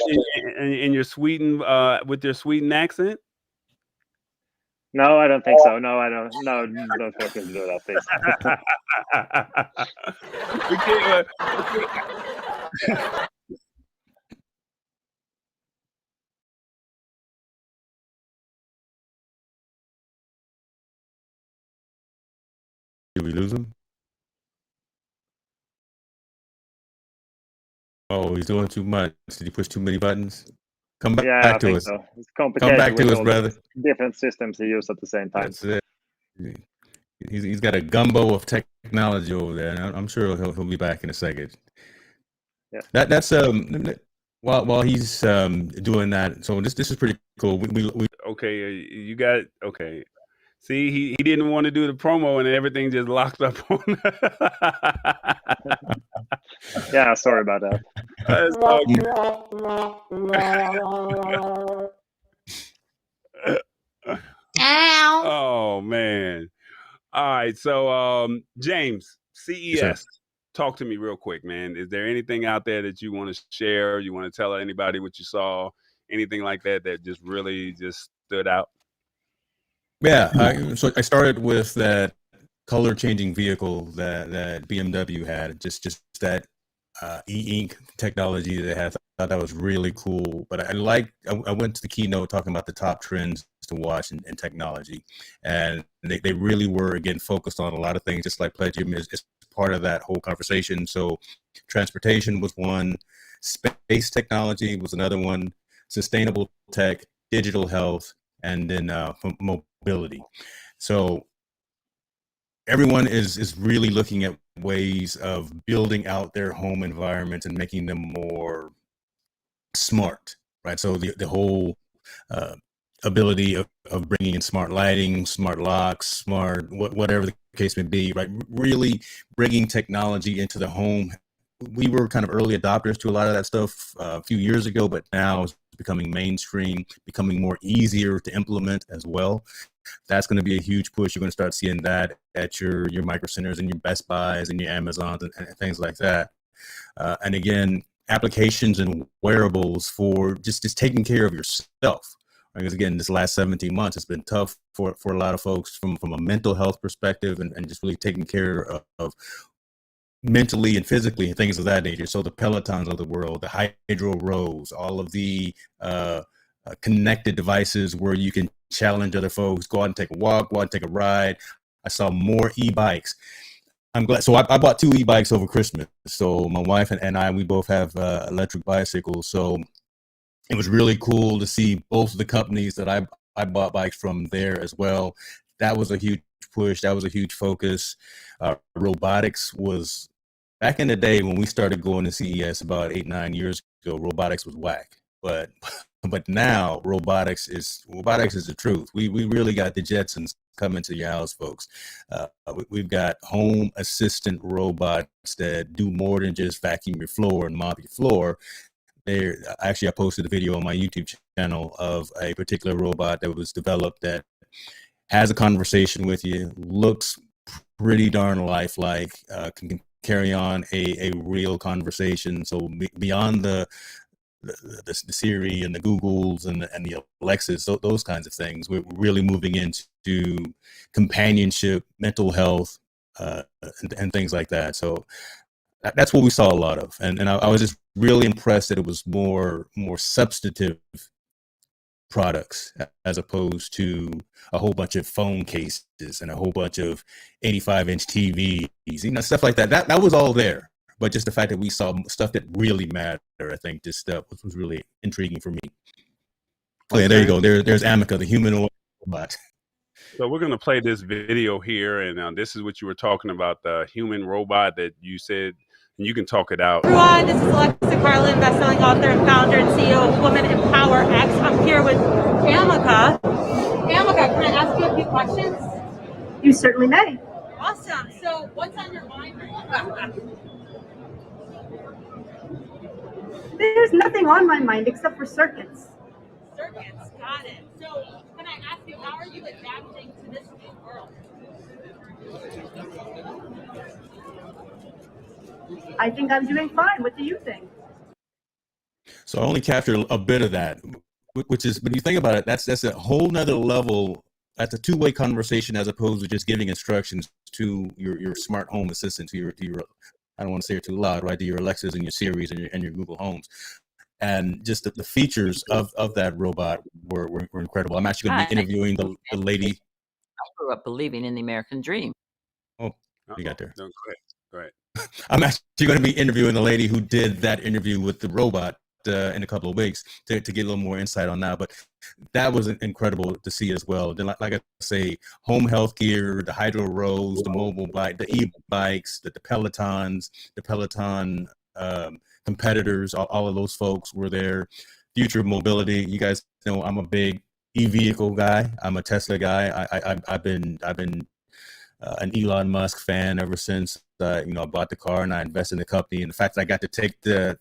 in your Sweden with your Sweden accent? No, I don't think so. No, I don't. No, don't force me to do that, please. We can't, lose him? Oh, he's doing too much. Did he push too many buttons? Come back, Yeah, I to think us. so. It's Come complicated back with to us, all brother. the different systems he used at the same time. That's it. He's got a gumbo of technology over there, and I'm sure he'll be back in a second. Yeah. That's while he's doing that. So this is pretty cool. We Okay, you got okay. See, he didn't want to do the promo, and everything just locked up on. Yeah, sorry about that. That's all good. Oh man. All right. So James, CES. Yes, talk to me real quick, man. Is there anything out there that you want to share? You want to tell anybody what you saw? Anything like that just really just stood out? Yeah. So I started with that color changing vehicle that BMW had, just that e-ink technology they had. I thought that was really cool. But I went to the keynote talking about the top trends to watch in technology, and they really were again focused on a lot of things, just like Plegium is part of that whole conversation. So transportation was one, space technology was another one, sustainable tech, digital health, and then mobility. So everyone is really looking at ways of building out their home environments and making them more smart, right? So the whole ability of bringing in smart lighting, smart locks, smart whatever the case may be, right? Really bringing technology into the home. We were kind of early adopters to a lot of that stuff a few years ago, but now it's becoming mainstream, becoming more easier to implement as well. That's going to be a huge push. You're going to start seeing that at your micro centers and your Best Buys and your Amazons and things like that. And again, applications and wearables for just taking care of yourself. Because again, this last 17 months, it's been tough for a lot of folks from a mental health perspective and just really taking care of mentally and physically and things of that nature. So the Pelotons of the world, the Hydro Rows, all of the connected devices where you can challenge other folks, go out and take a walk, go out and take a ride. I saw more e-bikes. I'm glad. So I bought 2 e-bikes over Christmas. So my wife and I, we both have electric bicycles. So it was really cool to see both of the companies that I bought bikes from there as well. That was a huge push. That was a huge focus. Robotics was, back in the day when we started going to CES about 8-9 years ago, robotics was whack. But now robotics is the truth. We really got the Jetsons coming to your house, folks. We've got home assistant robots that do more than just vacuum your floor and mop your floor. I posted a video on my YouTube channel of a particular robot that was developed that has a conversation with you, looks pretty darn lifelike, can carry on a real conversation. So beyond the Siri and the Googles and the Alexas, those kinds of things, we're really moving into companionship, mental health, and things like that. So that's what we saw a lot of, and I was just really impressed that it was more substantive products as opposed to a whole bunch of phone cases and a whole bunch of 85-inch TVs, stuff like that. That was all there, but just the fact that we saw stuff that really mattered, I think, just was really intriguing for me. Oh yeah, there you go. There's Amica, the humanoid robot. So we're going to play this video here, and this is what you were talking about, the human robot that you said, and you can talk it out. Everyone, this is Alexa Carlin, bestselling author and founder and CEO of Women Empower X. I'm here with Amica. Amica, can I ask you a few questions? You certainly may. Awesome. So what's on your mind? There's nothing on my mind except for circuits. Circuits, got it. So can I ask you, how are you adapting to this new world? I think I'm doing fine. What do you think? So I only captured a bit of that, which is, when you think about it, that's a whole nother level. That's a two-way conversation as opposed to just giving instructions to your smart home assistant, to your I don't want to say it too loud, right? To your Alexas and your Siris and your Google Homes. And just the features of that robot were incredible. I'm actually going to be interviewing the lady. I grew up believing in the American dream. Oh, you got there. No, go ahead. Go ahead. I'm actually going to be interviewing the lady who did that interview with the robot in a couple of weeks to get a little more insight on that. But that was incredible to see as well. Then, like I say, home health gear, the Hydro Rows, the mobile bike, the e-bikes, the Pelotons, the Peloton competitors, all of those folks were there. Future mobility. You guys know I'm a big e-vehicle guy. I'm a Tesla guy. I've been an Elon Musk fan ever since I bought the car and I invested in the company. And the fact that I got to take the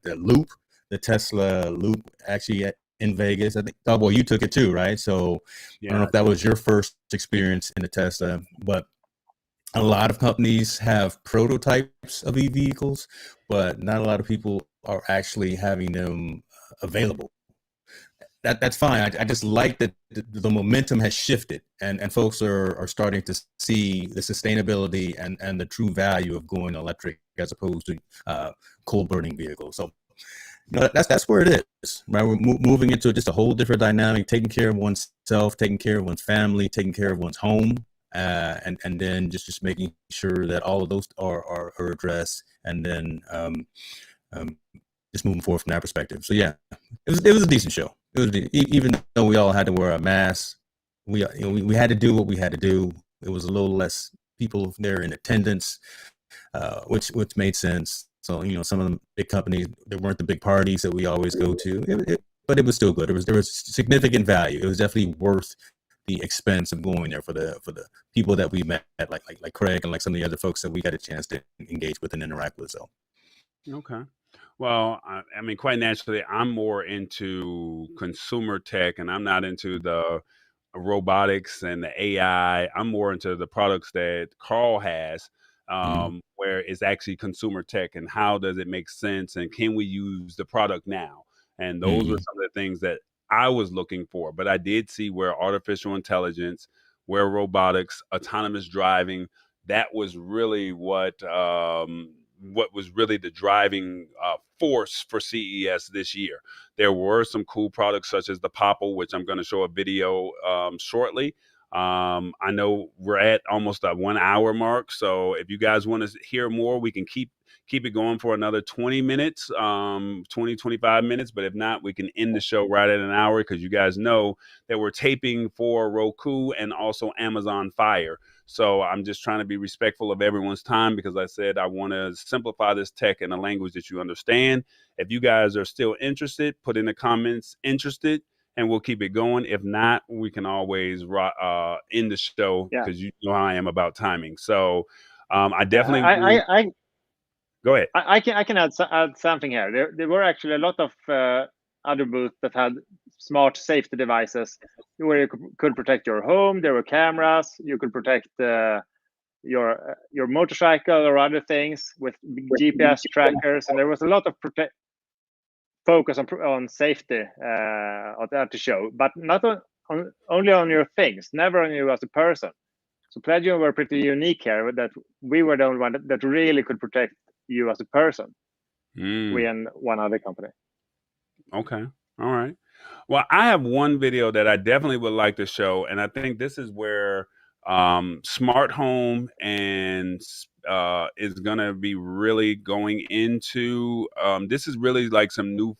Loop, the Tesla Loop, actually in Vegas. I think TALLBOY, you took it too, right? So Yeah, I don't know if that was your first experience in the Tesla, but a lot of companies have prototypes of e-vehicles, but not a lot of people are actually having them available. That's fine. I just like that the momentum has shifted and folks are starting to see the sustainability and the true value of going electric as opposed to coal burning vehicles. So that's where it is, right? We're moving into just a whole different dynamic, taking care of oneself, taking care of one's family, taking care of one's home, and then just making sure that all of those are addressed, and then just moving forward from that perspective. So yeah, it was a decent show. It was, even though we all had to wear a mask, we had to do what we had to do. It was a little less people there in attendance, which made sense. So some of the big companies, there weren't the big parties that we always go to, but it was still good. There was significant value. It was definitely worth the expense of going there for the people that we met, like Craig and like some of the other folks that we had a chance to engage with and interact with. So okay. Well, I mean, quite naturally, I'm more into consumer tech, and I'm not into the robotics and the AI. I'm more into the products that Carl has, where it's actually consumer tech, and how does it make sense, and can we use the product now? And those were some of the things that I was looking for. But I did see where artificial intelligence, where robotics, autonomous driving, that was really what was really the driving force for CES this year. There were some cool products such as the POPL, which I'm going to show a video shortly. I know we're at almost a 1 hour mark, so if you guys want to hear more, we can keep it going for another 20 minutes, 25 minutes. But if not, we can end the show right at an hour, because you guys know that we're taping for Roku and also Amazon Fire. So I'm just trying to be respectful of everyone's time, because I said I want to simplify this tech in a language that you understand. If you guys are still interested, put in the comments interested, and we'll keep it going. If not, we can always end the show, because you know how I am about timing. So I definitely go ahead. I can add something here. There were actually a lot of other booths that had smart safety devices where you could protect your home. There were cameras. You could protect your motorcycle or other things with GPS trackers, and there was a lot of focus on safety at the show, but not only on your things, never on you as a person. So Plegium were pretty unique here, that we were the only one that really could protect you as a person. We and one other company. Okay. All right. Well, I have one video that I definitely would like to show, and I think this is where smart home and is going to be really going into. This is really like some new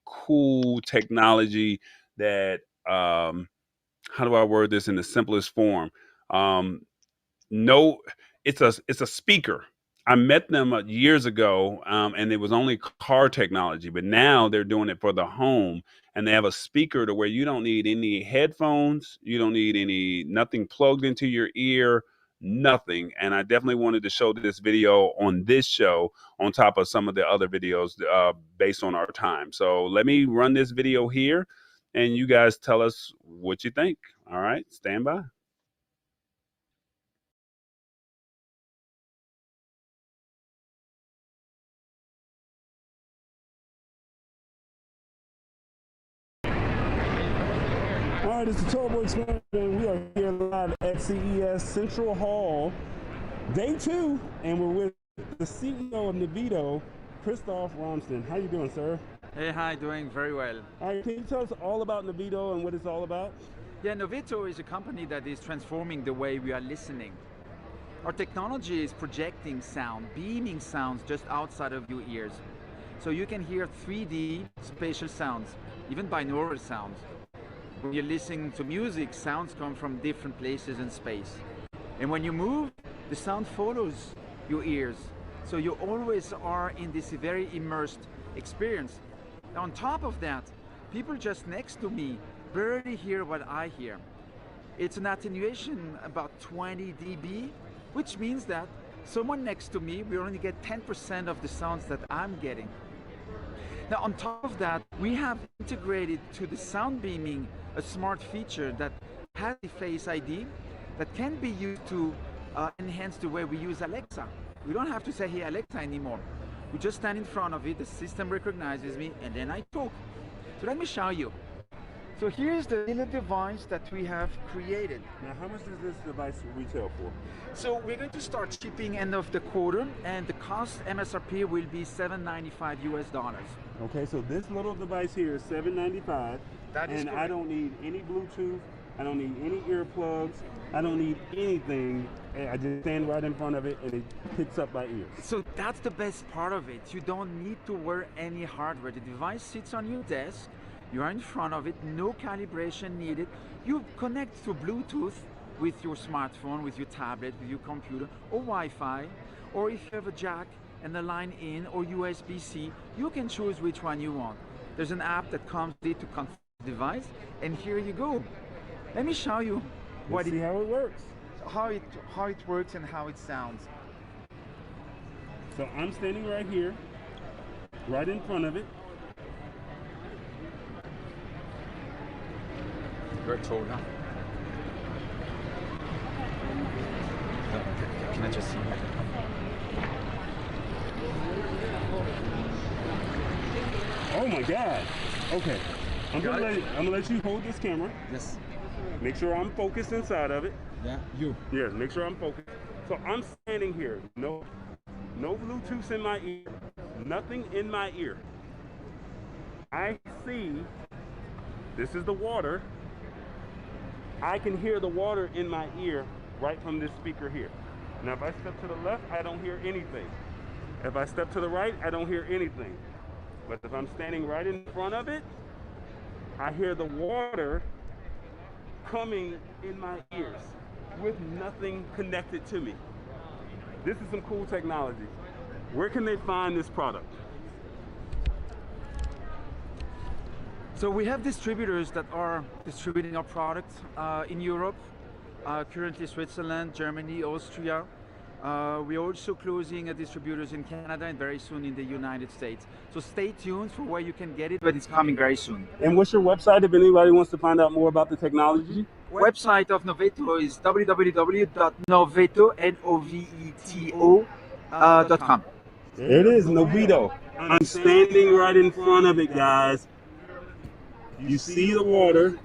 cool technology that, how do I word this in the simplest form? It's a speaker. I met them years ago, and it was only car technology, but now they're doing it for the home, and they have a speaker to where you don't need any headphones, you don't need nothing plugged into your ear, nothing. And I definitely wanted to show this video on this show on top of some of the other videos based on our time. So let me run this video here, and you guys tell us what you think. All right, stand by. All right, it's the TALLBOY Experience, and we are here live at CES Central Hall, day 2, and we're with the CEO of Noveto, Christoph Romsten. How you doing, sir? Hey, hi, doing very well. All right, can you tell us all about Noveto and what it's all about? Yeah, Noveto is a company that is transforming the way we are listening. Our technology is projecting sound, beaming sounds just outside of your ears. So you can hear 3D spatial sounds, even binaural sounds. When you're listening to music, sounds come from different places in space. And when you move, the sound follows your ears. So you always are in this very immersed experience. On top of that, people just next to me barely hear what I hear. It's an attenuation about 20 dB, which means that someone next to me will only get 10% of the sounds that I'm getting. Now, on top of that, we have integrated to the sound beaming a smart feature that has a Face ID that can be used to enhance the way we use Alexa. We don't have to say, hey Alexa anymore. We just stand in front of it, the system recognizes me, and then I talk. So let me show you. So here's the little device that we have created. Now, how much does this device retail for? So we're going to start shipping end of the quarter, and the cost MSRP will be $795 US. Okay, so this little device here is $795, That is and I correct. don't need any Bluetooth, I don't need any earplugs, I don't need anything. I just stand right in front of it and it picks up my ears. So that's the best part of it. You don't need to wear any hardware. The device sits on your desk, you are in front of it, no calibration needed. You connect through Bluetooth with your smartphone, with your tablet, with your computer, or Wi-Fi, or if you have a jack and a line in or USB-C, you can choose which one you want. There's an app that comes with it to configure the device, and here you go. Let me show you Let's see how it works. how it works and how it sounds. So I'm standing right here, right in front of it. Very tall, huh? Can I just see? Oh my God. Okay. I'm gonna let you hold this camera. Yes. Make sure I'm focused inside of it. Yeah. You. Yes, make sure I'm focused. So I'm standing here. No Bluetooth in my ear. Nothing in my ear. I see this is the water. I can hear the water in my ear right from this speaker here. Now if I step to the left, I don't hear anything. If I step to the right, I don't hear anything. But if I'm standing right in front of it, I hear the water coming in my ears with nothing connected to me. This is some cool technology. Where can they find this product? So we have distributors that are distributing our product in Europe, currently Switzerland, Germany, Austria. We're also closing distributors in Canada and very soon in the United States. So stay tuned for where you can get it, but it's coming very soon. And what's your website if anybody wants to find out more about the technology? Website of Noveto is www.noveto.com. There it is, Noveto. I'm standing right in front of it, guys. You see the water.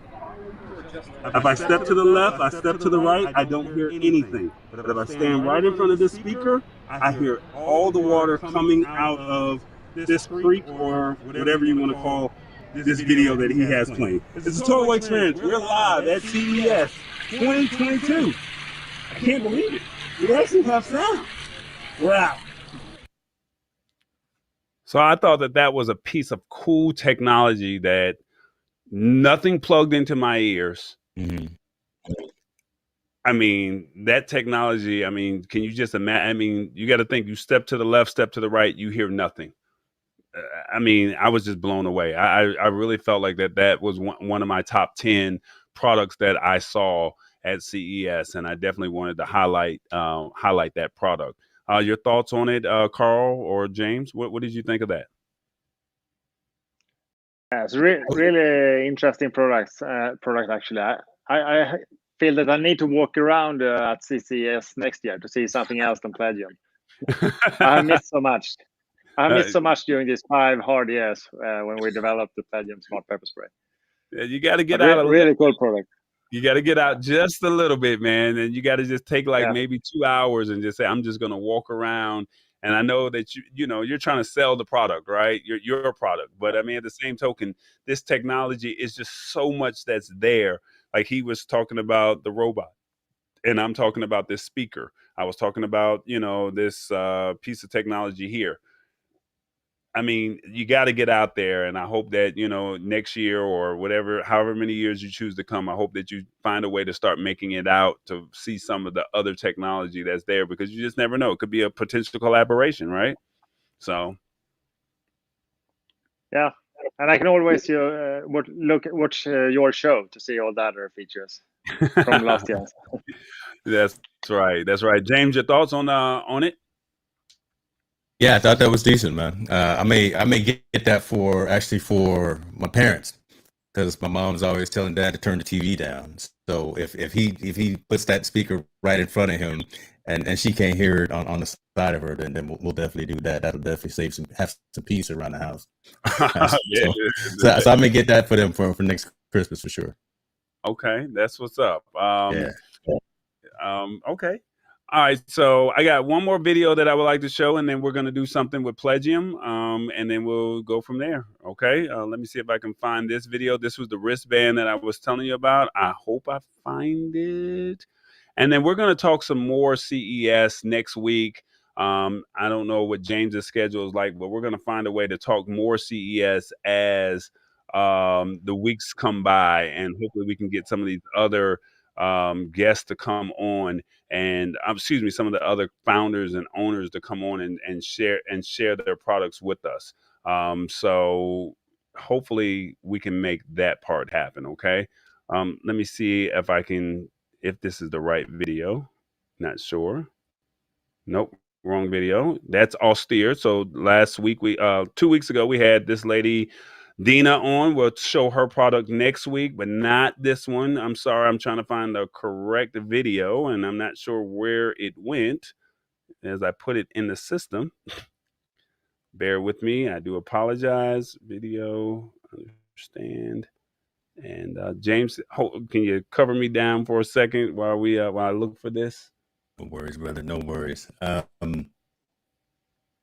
If I step to the left, I step to the right, I don't hear anything. But if I stand right in front of this speaker, I hear all the water coming out of this creek or whatever you want to call this video that he has playing. It's a TALLBOY experience. We're live at CES 2022. I can't believe it. We actually have sound. We're out. So I thought that was a piece of cool technology that nothing plugged into my ears. Mm-hmm. I mean, that technology, I mean, can you just imagine? I mean, you got to think, you step to the left, step to the right, you hear nothing. I mean, I was just blown away. I really felt like that was one of my top 10 products that I saw at CES, and I definitely wanted to highlight that product. Your thoughts on it, Carl or James? What did you think of that? Yeah, it's really interesting product actually. I feel that I need to walk around at CCS next year to see something else than Plegium. I missed so much. I missed so much during these 5 hard years when we developed the Plegium Smart Pepper Spray. You got to get out. Really cool product. You got to get out just a little bit, man, and you got to just take maybe 2 hours and just say, I'm just going to walk around. And I know that you're trying to sell the product, right? Your product. But I mean, at the same token, this technology is just so much that's there. Like he was talking about the robot, and I'm talking about this speaker. I was talking about, you know, this piece of technology here. I mean, you got to get out there, and I hope that, you know, next year or whatever, however many years you choose to come, I hope that you find a way to start making it out to see some of the other technology that's there, because you just never know. It could be a potential collaboration, right? So, Yeah, and I can always watch your show to see all the other features from last year. that's right. That's right. James, your thoughts on it? Yeah, I thought that was decent, man. I may get that for my parents, because my mom's always telling Dad to turn the TV down. So if he puts that speaker right in front of him, and she can't hear it on the side of her, then we'll definitely do that. That'll definitely have some peace around the house. Yeah. So I may get that for them for next Christmas for sure. Okay, that's what's up. Yeah. Okay. All right, so I got one more video that I would like to show, and then we're going to do something with Plegium, and then we'll go from there. Okay, let me see if I can find this video. This was the wristband that I was telling you about. I hope I find it. And then we're going to talk some more CES next week. I don't know what James's schedule is like, but we're going to find a way to talk more CES as the weeks come by, and hopefully we can get some of these other guests to come on, and excuse me, some of the other founders and owners to come on and share their products with us. So hopefully we can make that part happen. Okay. Let me see if this is the right video. Not sure. Nope, wrong video. That's austere. So last week 2 weeks ago, we had this lady Dina on. We'll show her product next week, but not this one. I'm sorry. I'm trying to find the correct video, and I'm not sure where it went as I put it in the system. Bear with me. I do apologize. Video, understand. And James, can you cover me down for a second while I look for this? No worries, brother. No worries.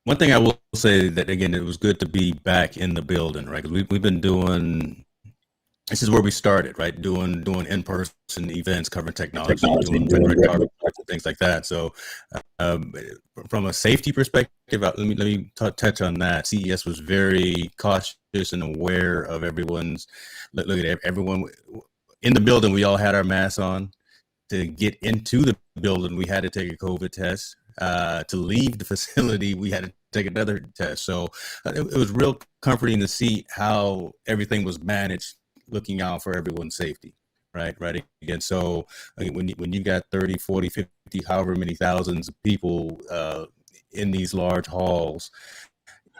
One thing I will say that, again, it was good to be back in the building, right? 'Cause we've been doing. This is where we started, right? Doing in-person events, covering technology, doing red carpet, things like that. So, from a safety perspective, let me touch on that. CES was very cautious and aware of everyone's. Look at everyone in the building. We all had our masks on. To get into the building, we had to take a COVID test. To leave the facility, we had to take another test. So it was real comforting to see how everything was managed, looking out for everyone's safety. Right. Again, so when you got 30, 40, 50, however many thousands of people in these large halls,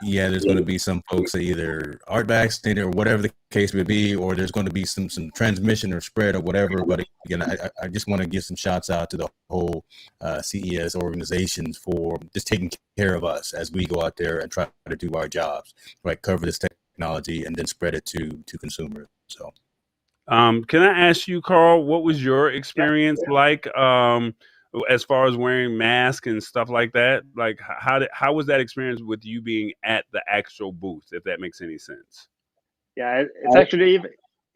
yeah, there's going to be some folks that either aren't vaccinated or whatever the case may be, or there's going to be some transmission or spread or whatever. But again, I just want to give some shouts out to the whole CES organizations for just taking care of us as we go out there and try to do our jobs, right? Cover this technology and then spread it to consumers. So, can I ask you, Carl, what was your experience like? As far as wearing masks and stuff like that, like how was that experience with you being at the actual booth, if that makes any sense? Yeah, it's actually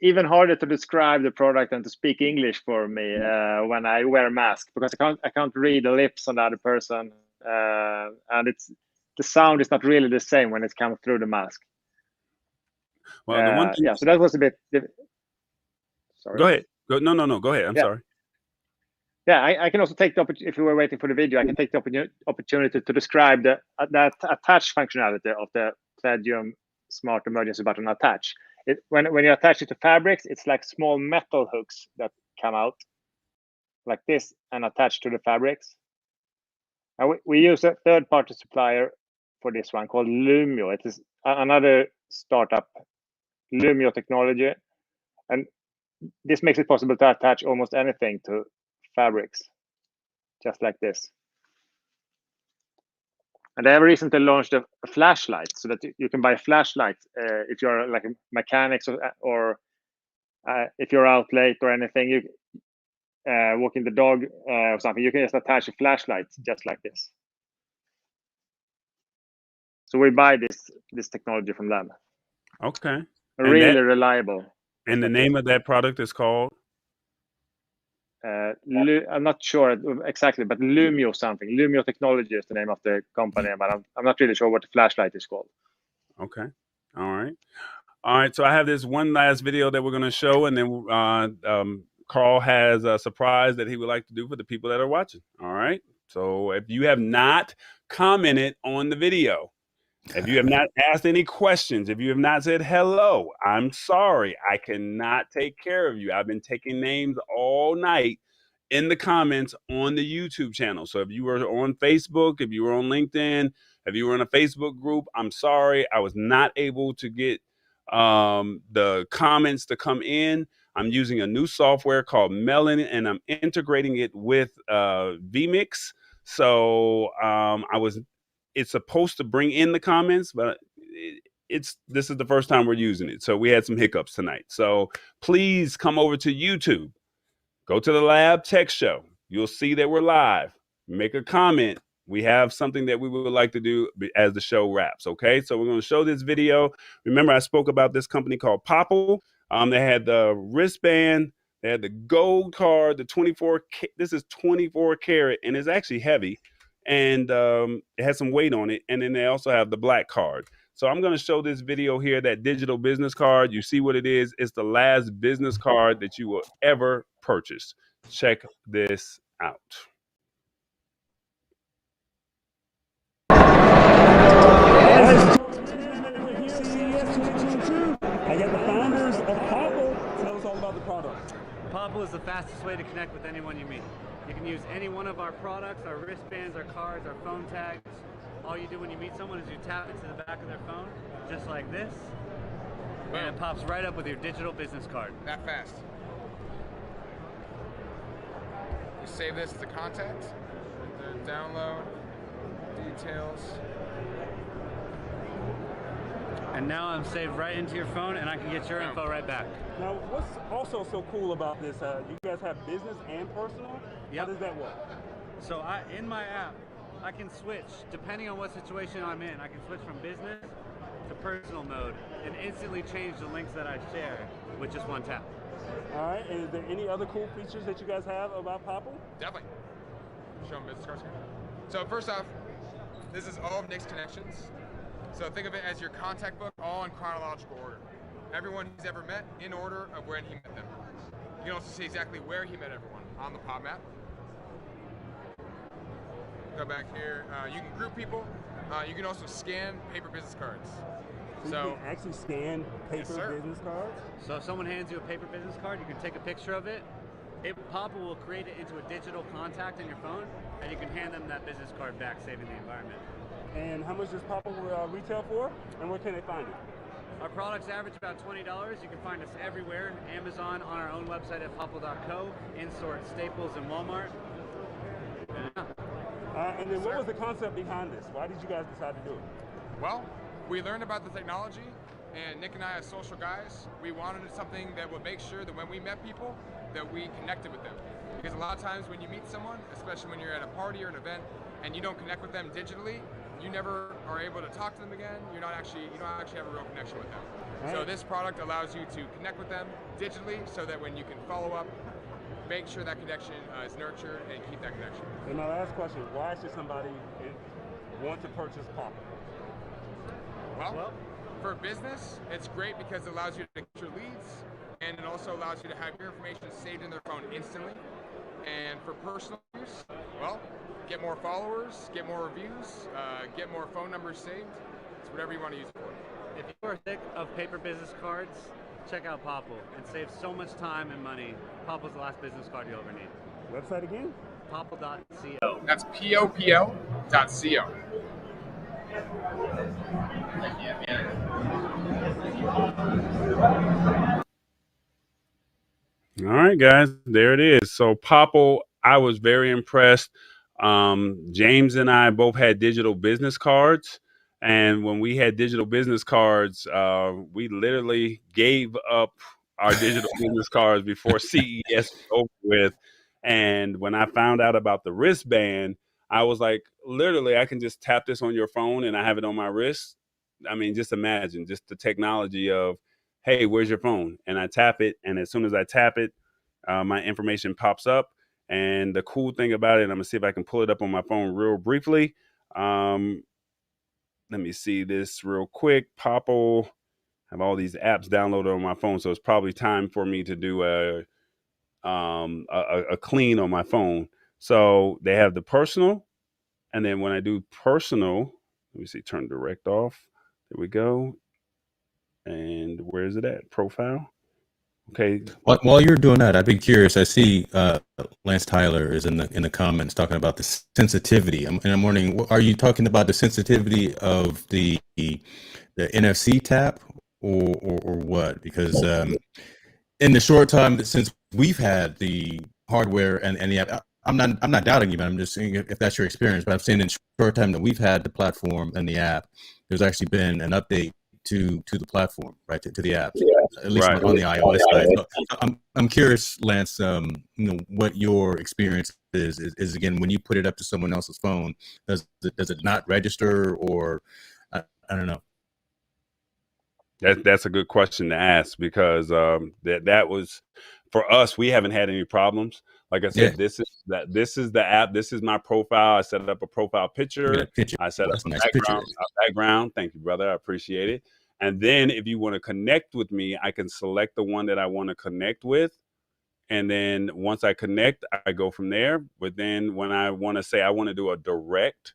even harder to describe the product than to speak English for me when I wear a mask, because I can't read the lips on the other person, and the sound is not really the same when it comes through the mask. Well, the one thing, yeah, so that was a bit. Sorry. Go ahead. No. Go ahead. I'm sorry. Yeah, I can also take the opportunity, if you were waiting for the video, I can take the opportunity to describe that attach functionality of the Plegium Smart Emergency Button Attach. When you attach it to fabrics, it's like small metal hooks that come out like this and attach to the fabrics. And we use a third-party supplier for this one called Lumio. It is another startup, Lumio technology, and this makes it possible to attach almost anything to fabrics, just like this. And they have recently launched a flashlight, so that you can buy a flashlight if you're like a mechanic or if you're out late or anything, you walking the dog or something, you can just attach a flashlight just like this. So we buy this technology from them. Okay. Really reliable. And the name of that product is called? I'm not sure exactly, but Lumio something. Lumio Technology is the name of the company, but I'm not really sure what the flashlight is called. Okay. All right. So I have this one last video that we're going to show, and then Carl has a surprise that he would like to do for the people that are watching. All right. So if you have not commented on the video, if you have not asked any questions, if you have not said hello, I'm sorry. I cannot take care of you. I've been taking names all night in the comments on the YouTube channel. So if you were on Facebook, if you were on LinkedIn, if you were in a Facebook group, I'm sorry. I was not able to get the comments to come in. I'm using a new software called Melon, and I'm integrating it with vMix. So it's supposed to bring in the comments, but this is the first time we're using it. So we had some hiccups tonight. So please come over to YouTube, go to the Lab Tech Show. You'll see that we're live. Make a comment. We have something that we would like to do as the show wraps. Okay, so we're going to show this video. Remember, I spoke about this company called POPL. They had the wristband. They had the gold card, the 24. This is 24 karat, and it's actually heavy. And it has some weight on it. And then they also have the black card. So I'm going to show this video here, that digital business card. You see what it is. It's the last business card that you will ever purchase. Check this out. I got the founders of POPL. Tell us all about the product. POPL is the fastest way to connect with anyone you meet. You can use any one of our products, our wristbands, our cards, our phone tags. All you do when you meet someone is you tap into the back of their phone, just like this, and it pops right up with your digital business card. That fast. You save this to contact, the download, details. And now I'm saved right into your phone, and I can get your info right back. Now, what's also so cool about this, you guys have business and personal? Yep. How does that work? So in my app, I can switch, depending on what situation I'm in, I can switch from business to personal mode and instantly change the links that I share with just one tap. All right, and is there any other cool features that you guys have about POPL? Definitely. Show them business cards here. So first off, this is all of Nick's connections. So think of it as your contact book, all in chronological order. Everyone he's ever met in order of when he met them. You can also see exactly where he met everyone on the POP map. Go back here. You can group people. You can also scan paper business cards. So you can actually scan paper business cards? So if someone hands you a paper business card, you can take a picture of it. POPL will create it into a digital contact on your phone, and you can hand them that business card back, saving the environment. And how much does POPL retail for? And where can they find it? Our products average about $20. You can find us everywhere. Amazon, on our own website at popl.co, in-store at Staples and Walmart. And then what was the concept behind this? Why did you guys decide to do it? Well, we learned about the technology, and Nick and I, as social guys, we wanted something that would make sure that when we met people, that we connected with them. Because a lot of times when you meet someone, especially when you're at a party or an event, and you don't connect with them digitally, you never are able to talk to them again. You don't actually have a real connection with them. Right. So this product allows you to connect with them digitally, so that when you can follow up, make sure that connection is nurtured and keep that connection. And my last question: why should somebody want to purchase POPL? Well, for business, it's great because it allows you to capture leads, and it also allows you to have your information saved in their phone instantly. And for personal use, well, get more followers, get more reviews, get more phone numbers saved. It's whatever you want to use it for. If you are sick of paper business cards, check out POPL and save so much time and money. POPL's the last business card you'll ever need. Website again? popl.co. That's POPL.co. All right, guys, there it is. So POPL, I was very impressed. James and I both had digital business cards. And when we had digital business cards, we literally gave up our digital business cards before CES was over with. And when I found out about the wristband, I was like, literally, I can just tap this on your phone and I have it on my wrist. I mean, just imagine just the technology of, hey, where's your phone? And I tap it. And as soon as I tap it, my information pops up. And the cool thing about it, I'm gonna see if I can pull it up on my phone real briefly. Let me see this real quick. POPL, have all these apps downloaded on my phone, so it's probably time for me to do a clean on my phone. So they have the personal, and then when I do personal, let me see, turn direct off. There we go. And where is it at? Profile. Okay. While you're doing that, I'd be curious. I see Lance Tyler is in the comments talking about the sensitivity. And I'm wondering, are you talking about the sensitivity of the NFC tap or what? Because in the short time since we've had the hardware and the app, I'm not doubting you, but I'm just saying if that's your experience. But I'm saying in the short time that we've had the platform and the app, there's actually been an update to the platform, right, to the app, at least on the iOS side. So I'm curious, Lance, what your experience is again when you put it up to someone else's phone, does it not register, or I don't know? That's a good question to ask, because that was, for us, we haven't had any problems. Like I said, this is the app. This is my profile. I set up a profile picture. I set up a background. Thank you, brother. I appreciate it. And then if you want to connect with me, I can select the one that I want to connect with. And then once I connect, I go from there. But then when I want to say I want to do a direct,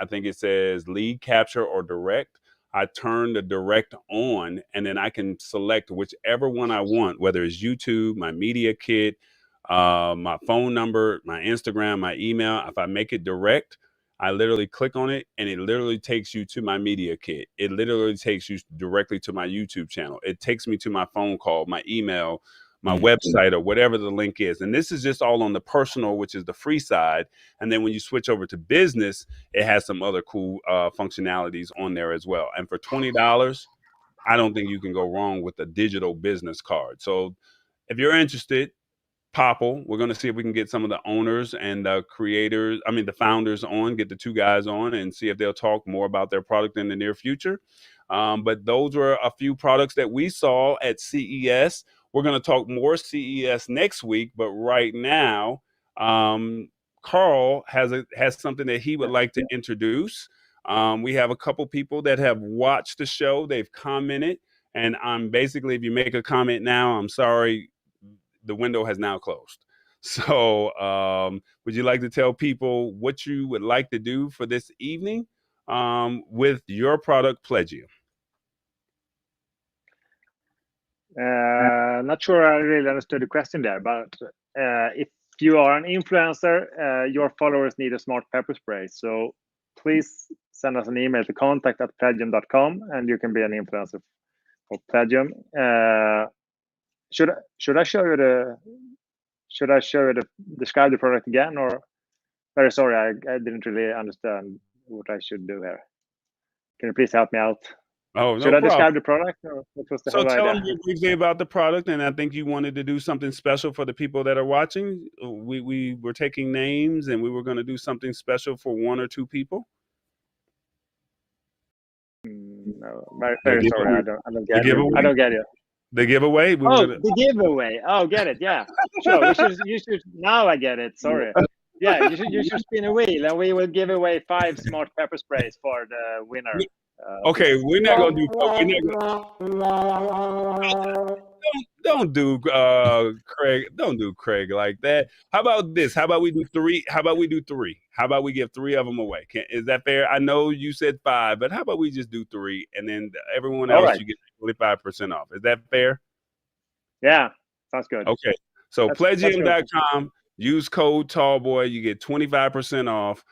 I think it says lead capture or direct, I turn the direct on, and then I can select whichever one I want, whether it's YouTube, my media kit, my phone number, my Instagram, my email. If I make it direct, I literally click on it, and it literally takes you to my media kit. It literally takes you directly to my YouTube channel. It takes me to my phone call, my email, my website, or whatever the link is. And this is just all on the personal, which is the free side. And then when you switch over to business, it has some other cool functionalities on there as well. And for $20, I don't think you can go wrong with a digital business card. So if you're interested, POPL, we're going to see if we can get some of the owners and the creators, the founders on, get the two guys on and see if they'll talk more about their product in the near future. But those were a few products that we saw at CES. We're going to talk more CES next week, but right now, Carl has something that he would like to introduce. We have a couple people that have watched the show. They've commented, and I'm basically, if you make a comment now, I'm sorry, the window has now closed. So would you like to tell people what you would like to do for this evening with your product, Plegium? Not sure I really understood the question there, but if you are an influencer, your followers need a smart pepper spray. So please send us an email to contact@plegium.com, and you can be an influencer for Plegium. Should I show you describe the product again, or? Very sorry, I didn't really understand what I should do here. Can you please help me out? Oh, no Should I problem. describe the product, or what was the So whole tell idea? them briefly about the product, and I think you wanted to do something special for the people that are watching. We were taking names, and we were going to do something special for one or two people. No, very sorry, I don't get it. I don't get it. The giveaway? The giveaway. Oh, get it. Yeah, sure. You should. Now I get it. Sorry. Yeah, you should spin a wheel, and we will give away 5 smart pepper sprays for the winner. Okay, we're not gonna do. Don't do Craig. Don't do Craig like that. How about this? How about we do 3? How about we do 3? How about we give 3 of them away? Is that fair? I know you said 5, but how about we just do 3, and then everyone else you get 25% off? Is that fair? Yeah, sounds good. Okay, so Plegium.com. Use code TALLBOY. You get 25% off.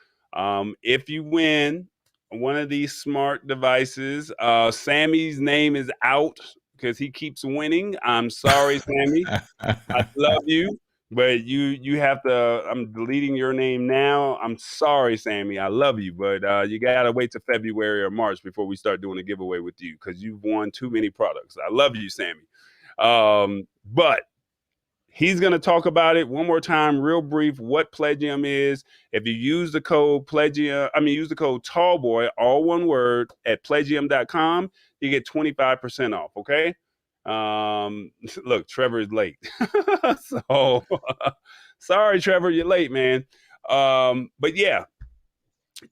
If you win one of these smart devices, Sammy's name is out because he keeps winning. I'm sorry, Sammy. I love you, but you have to. I'm deleting your name now. I'm sorry, Sammy. I love you, but you gotta wait till February or March before we start doing a giveaway with you because you've won too many products. I love you, Sammy. But he's going to talk about it one more time, real brief, what Plegium is. If you use the code Plegium, use the code TALLBOY, all one word, at Plegium.com, you get 25% off, okay? Look, Trevor is late. Sorry, Trevor, you're late, man. But yeah,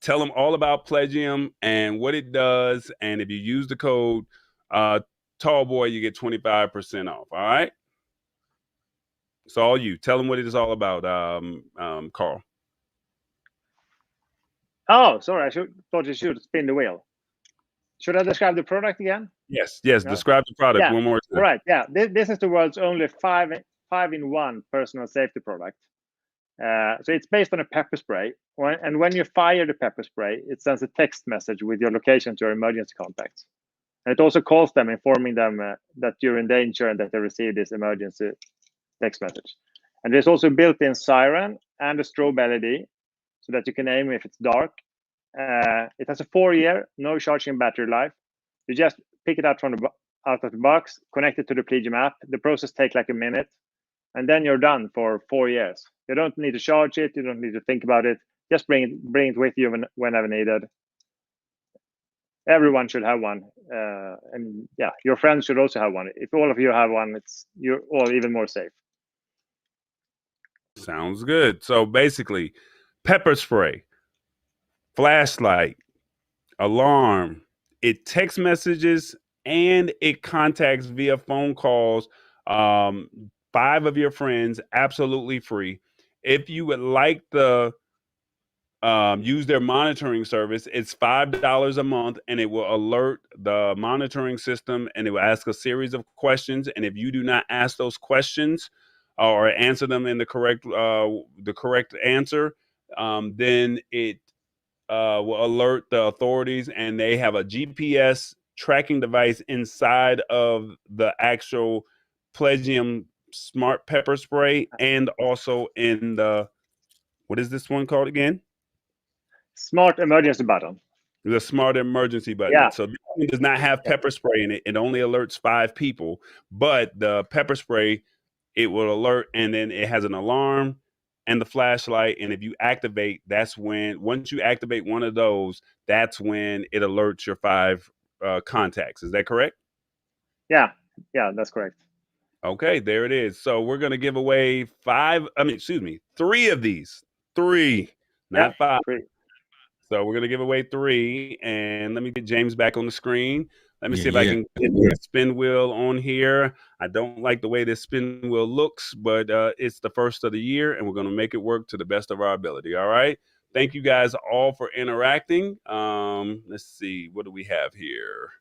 tell them all about Plegium and what it does. And if you use the code TALLBOY, you get 25% off. All right. So all you tell them what it is all about, Carl. Oh, sorry. Thought you should spin the wheel. Should I describe the product again? Yes. No? Describe the product one more time. All right. Yeah. This is the world's only 5-in-1 personal safety product. So it's based on a pepper spray. And when you fire the pepper spray, it sends a text message with your location to your emergency contacts. And it also calls them, informing them that you're in danger and that they receive this emergency text message. And there's also built-in siren and a strobe LED so that you can aim if it's dark. It has a 4-year, no charging battery life. You just pick it up out of the box, connect it to the Plegium app. The process takes like a minute, and then you're done for 4 years. You don't need to charge it. You don't need to think about it. Just bring it with you whenever needed. Everyone should have one, and yeah, your friends should also have one. If all of you have one, you're all even more safe. Sounds good. So basically, pepper spray, flashlight, alarm, it text messages, and it contacts via phone calls 5 of your friends absolutely free. If you would like the use their monitoring service, it's $5 a month, and it will alert the monitoring system, and it will ask a series of questions. And if you do not ask those questions or answer them in the correct answer, then it will alert the authorities, and they have a GPS tracking device inside of the actual Plegium smart pepper spray, and also in the, what is this one called again? Smart emergency button. The smart emergency button. Yeah. So this one does not have pepper spray in it. It only alerts 5 people, but the pepper spray, it will alert, and then it has an alarm and the flashlight. And if you activate, once you activate one of those, that's when it alerts your 5 contacts. Is that correct? Yeah, that's correct. Okay, there it is. So we're going to give away 3 of these. 3, not 5. 3. So we're going to give away 3, and let me get James back on the screen. Let me see if I Yeah. can get the spin wheel on here. I don't like the way this spin wheel looks, but it's the first of the year, and we're going to make it work to the best of our ability. All right. Thank you guys all for interacting. Let's see. What do we have here?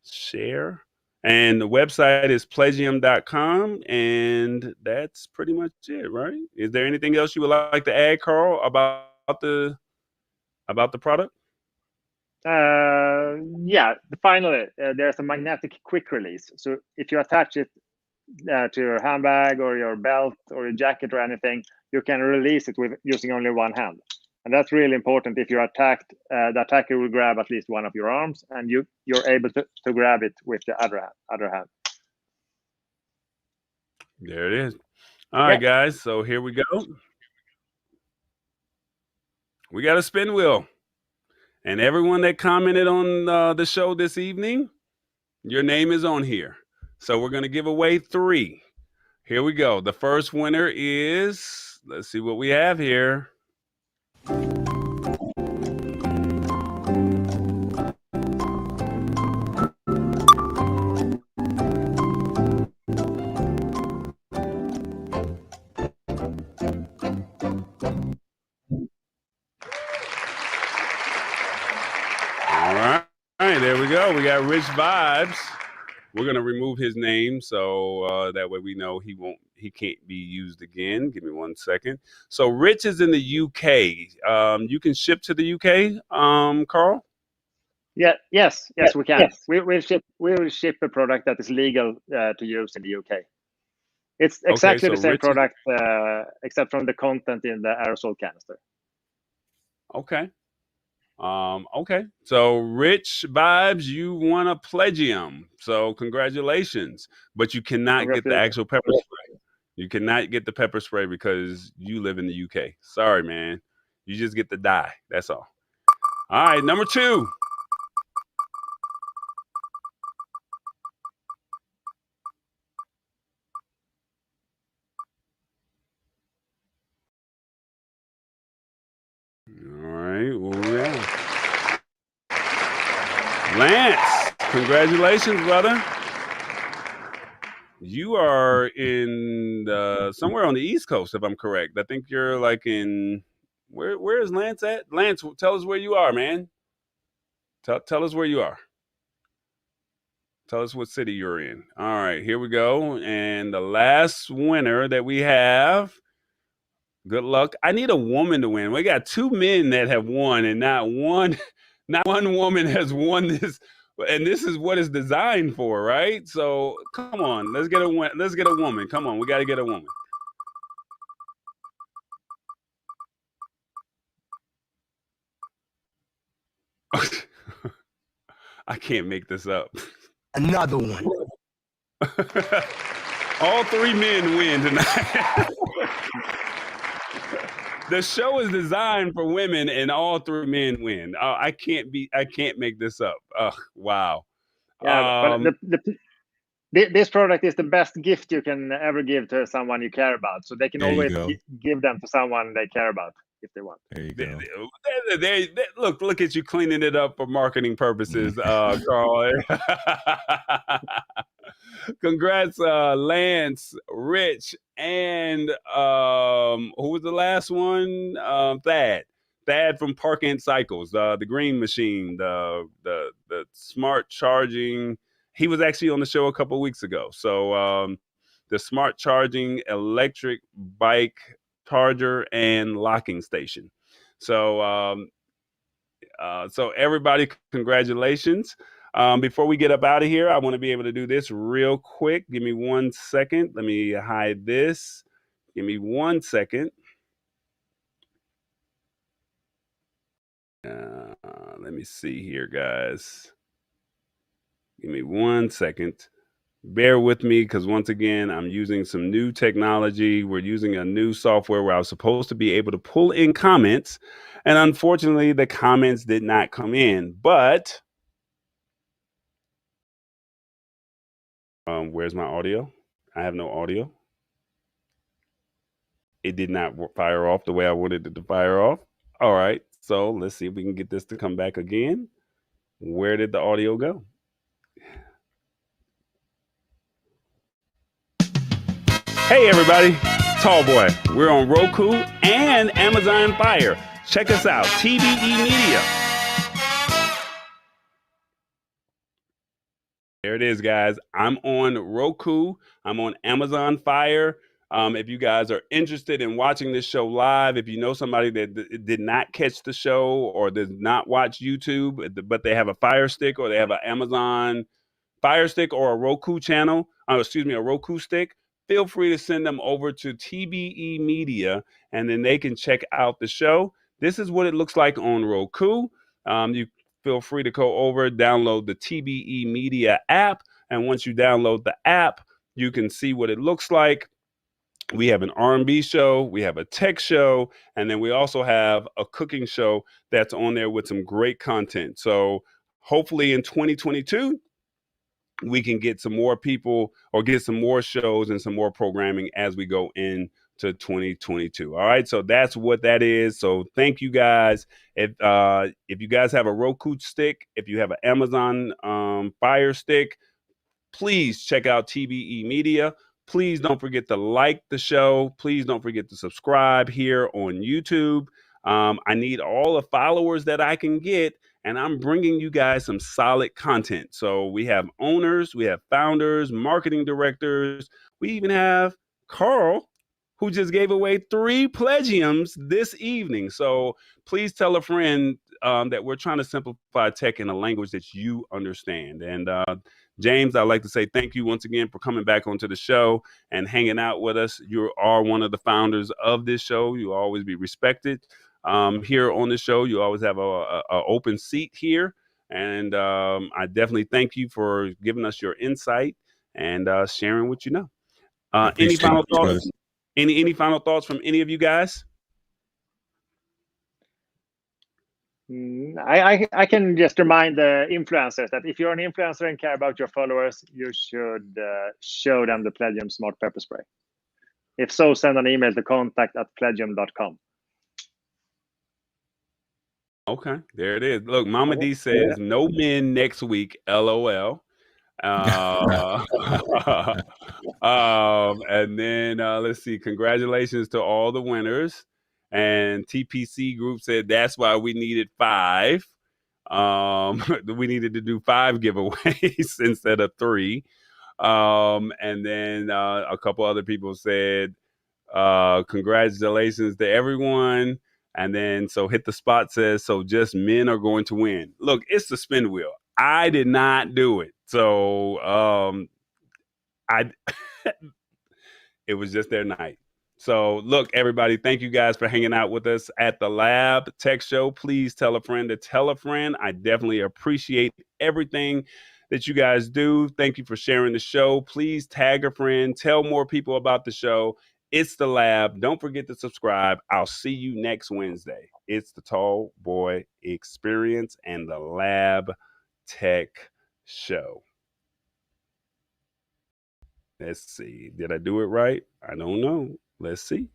Share. And the website is plegium.com, and that's pretty much it, right? Is there anything else you would like to add, Carl, about the product? Finally, there's a magnetic quick release. So if you attach it to your handbag or your belt or your jacket or anything, you can release it with using only one hand. And that's really important. If you're attacked, the attacker will grab at least one of your arms, and you're able to grab it with the other hand. There it is. All right, guys. So here we go. We got a spin wheel. And everyone that commented on the show this evening, your name is on here. So we're going to give away 3. Here we go. The first winner is, let's see what we have here. All right, there we go. We got Rich Vybz. We're gonna remove his name so that way we know he can't be used again. Give me 1 second. So Rich is in the UK. You can ship to the UK, Carl? Yes, we can. We will ship a product that is legal to use in the UK. It's exactly the same product, except from the content in the aerosol canister. Okay. Okay. So Rich Vybz, you won a Plegium. So congratulations. But you cannot get the actual pepper spray. You cannot get the pepper spray because you live in the UK. Sorry, man. You just get the dye. That's all. All right, number 2. Congratulations, brother. You are in somewhere on the East Coast, if I'm correct. I think you're like in where is Lance at? Lance, tell us where you are, man. Tell us where you are. Tell us what city you're in. All right, here we go. And the last winner that we have. Good luck. I need a woman to win. We got 2 men that have won, and not one woman has won this. And this is what it's designed for, right? So come on, let's get a woman. Come on, we got to get a woman. I can't make this up. Another one. All 3 men win tonight. The show is designed for women, and all 3 men win. I can't make this up. Wow. Yeah, but this product is the best gift you can ever give to someone you care about. So they can always give them to someone they care about if they want. There you go. Look at you cleaning it up for marketing purposes, Carl. Congrats, Lance, Rich, and who was the last one? Thad. Thad from Park and Cycles, the green machine, the smart charging. He was actually on the show a couple of weeks ago. So the smart charging electric bike charger and locking station. So so everybody, congratulations. Before we get up out of here, I want to be able to do this real quick. Give me 1 second. Let me hide this. Give me 1 second. Let me see here, guys. Give me 1 second. Bear with me, because once again, I'm using some new technology. We're using a new software where I was supposed to be able to pull in comments. And unfortunately, the comments did not come in. But where's my audio? I have no audio. It did not fire off the way I wanted it to fire off. All right. So let's see if we can get this to come back again. Where did the audio go? Hey, everybody. TALLBOY. We're on Roku and Amazon Fire. Check us out. TBE Media. There it is, guys. I'm on Roku. I'm on Amazon Fire. If you guys are interested in watching this show live, if you know somebody that did not catch the show or does not watch YouTube, but they have a Fire Stick or they have an Amazon Fire Stick or a Roku channel, a Roku stick, feel free to send them over to TBE Media, and then they can check out the show. This is what it looks like on Roku. You feel free to go over, download the TBE Media app, and once you download the app, you can see what it looks like. We have an R&B show, we have a tech show, and then we also have a cooking show that's on there with some great content. So hopefully in 2022, we can get some more people or get some more shows and some more programming as we go into 2022. All right, so that's what that is. So thank you guys. If you guys have a Roku stick, if you have an Amazon Fire Stick, please check out TBE Media. Please don't forget to like the show. Please don't forget to subscribe here on YouTube. I need all the followers that I can get, and I'm bringing you guys some solid content. So we have owners, we have founders, marketing directors. We even have Carl, who just gave away 3 Plegiums this evening. So please tell a friend that we're trying to simplify tech in a language that you understand. And James, I'd like to say thank you once again for coming back onto the show and hanging out with us. You are one of the founders of this show. You'll always be respected here on the show. You always have a open seat here. And I definitely thank you for giving us your insight and sharing what you know. Any final thoughts? Any final thoughts from any of you guys? I can just remind the influencers that if you're an influencer and care about your followers, you should show them the Plegium Smart Pepper Spray. If so, send an email to contact@plegium.com. Okay, there it is. Look, Mama D says no men next week. LOL. And then let's see. Congratulations to all the winners. And TPC Group said that's why we needed 5. We needed to do 5 giveaways instead of 3. And then a couple other people said congratulations to everyone. And then so Hit the Spot says, so just men are going to win. Look, it's the spin wheel. I did not do it. So I it was just their night. So look, everybody, thank you guys for hanging out with us at the Lab Tech Show. Please tell a friend to tell a friend. I definitely appreciate everything that you guys do. Thank you for sharing the show. Please tag a friend, tell more people about the show. It's the Lab. Don't forget to subscribe. I'll see you next Wednesday. It's the Tall Boy Experience and the Lab Tech Show. Let's see. Did I do it right? I don't know. Let's see.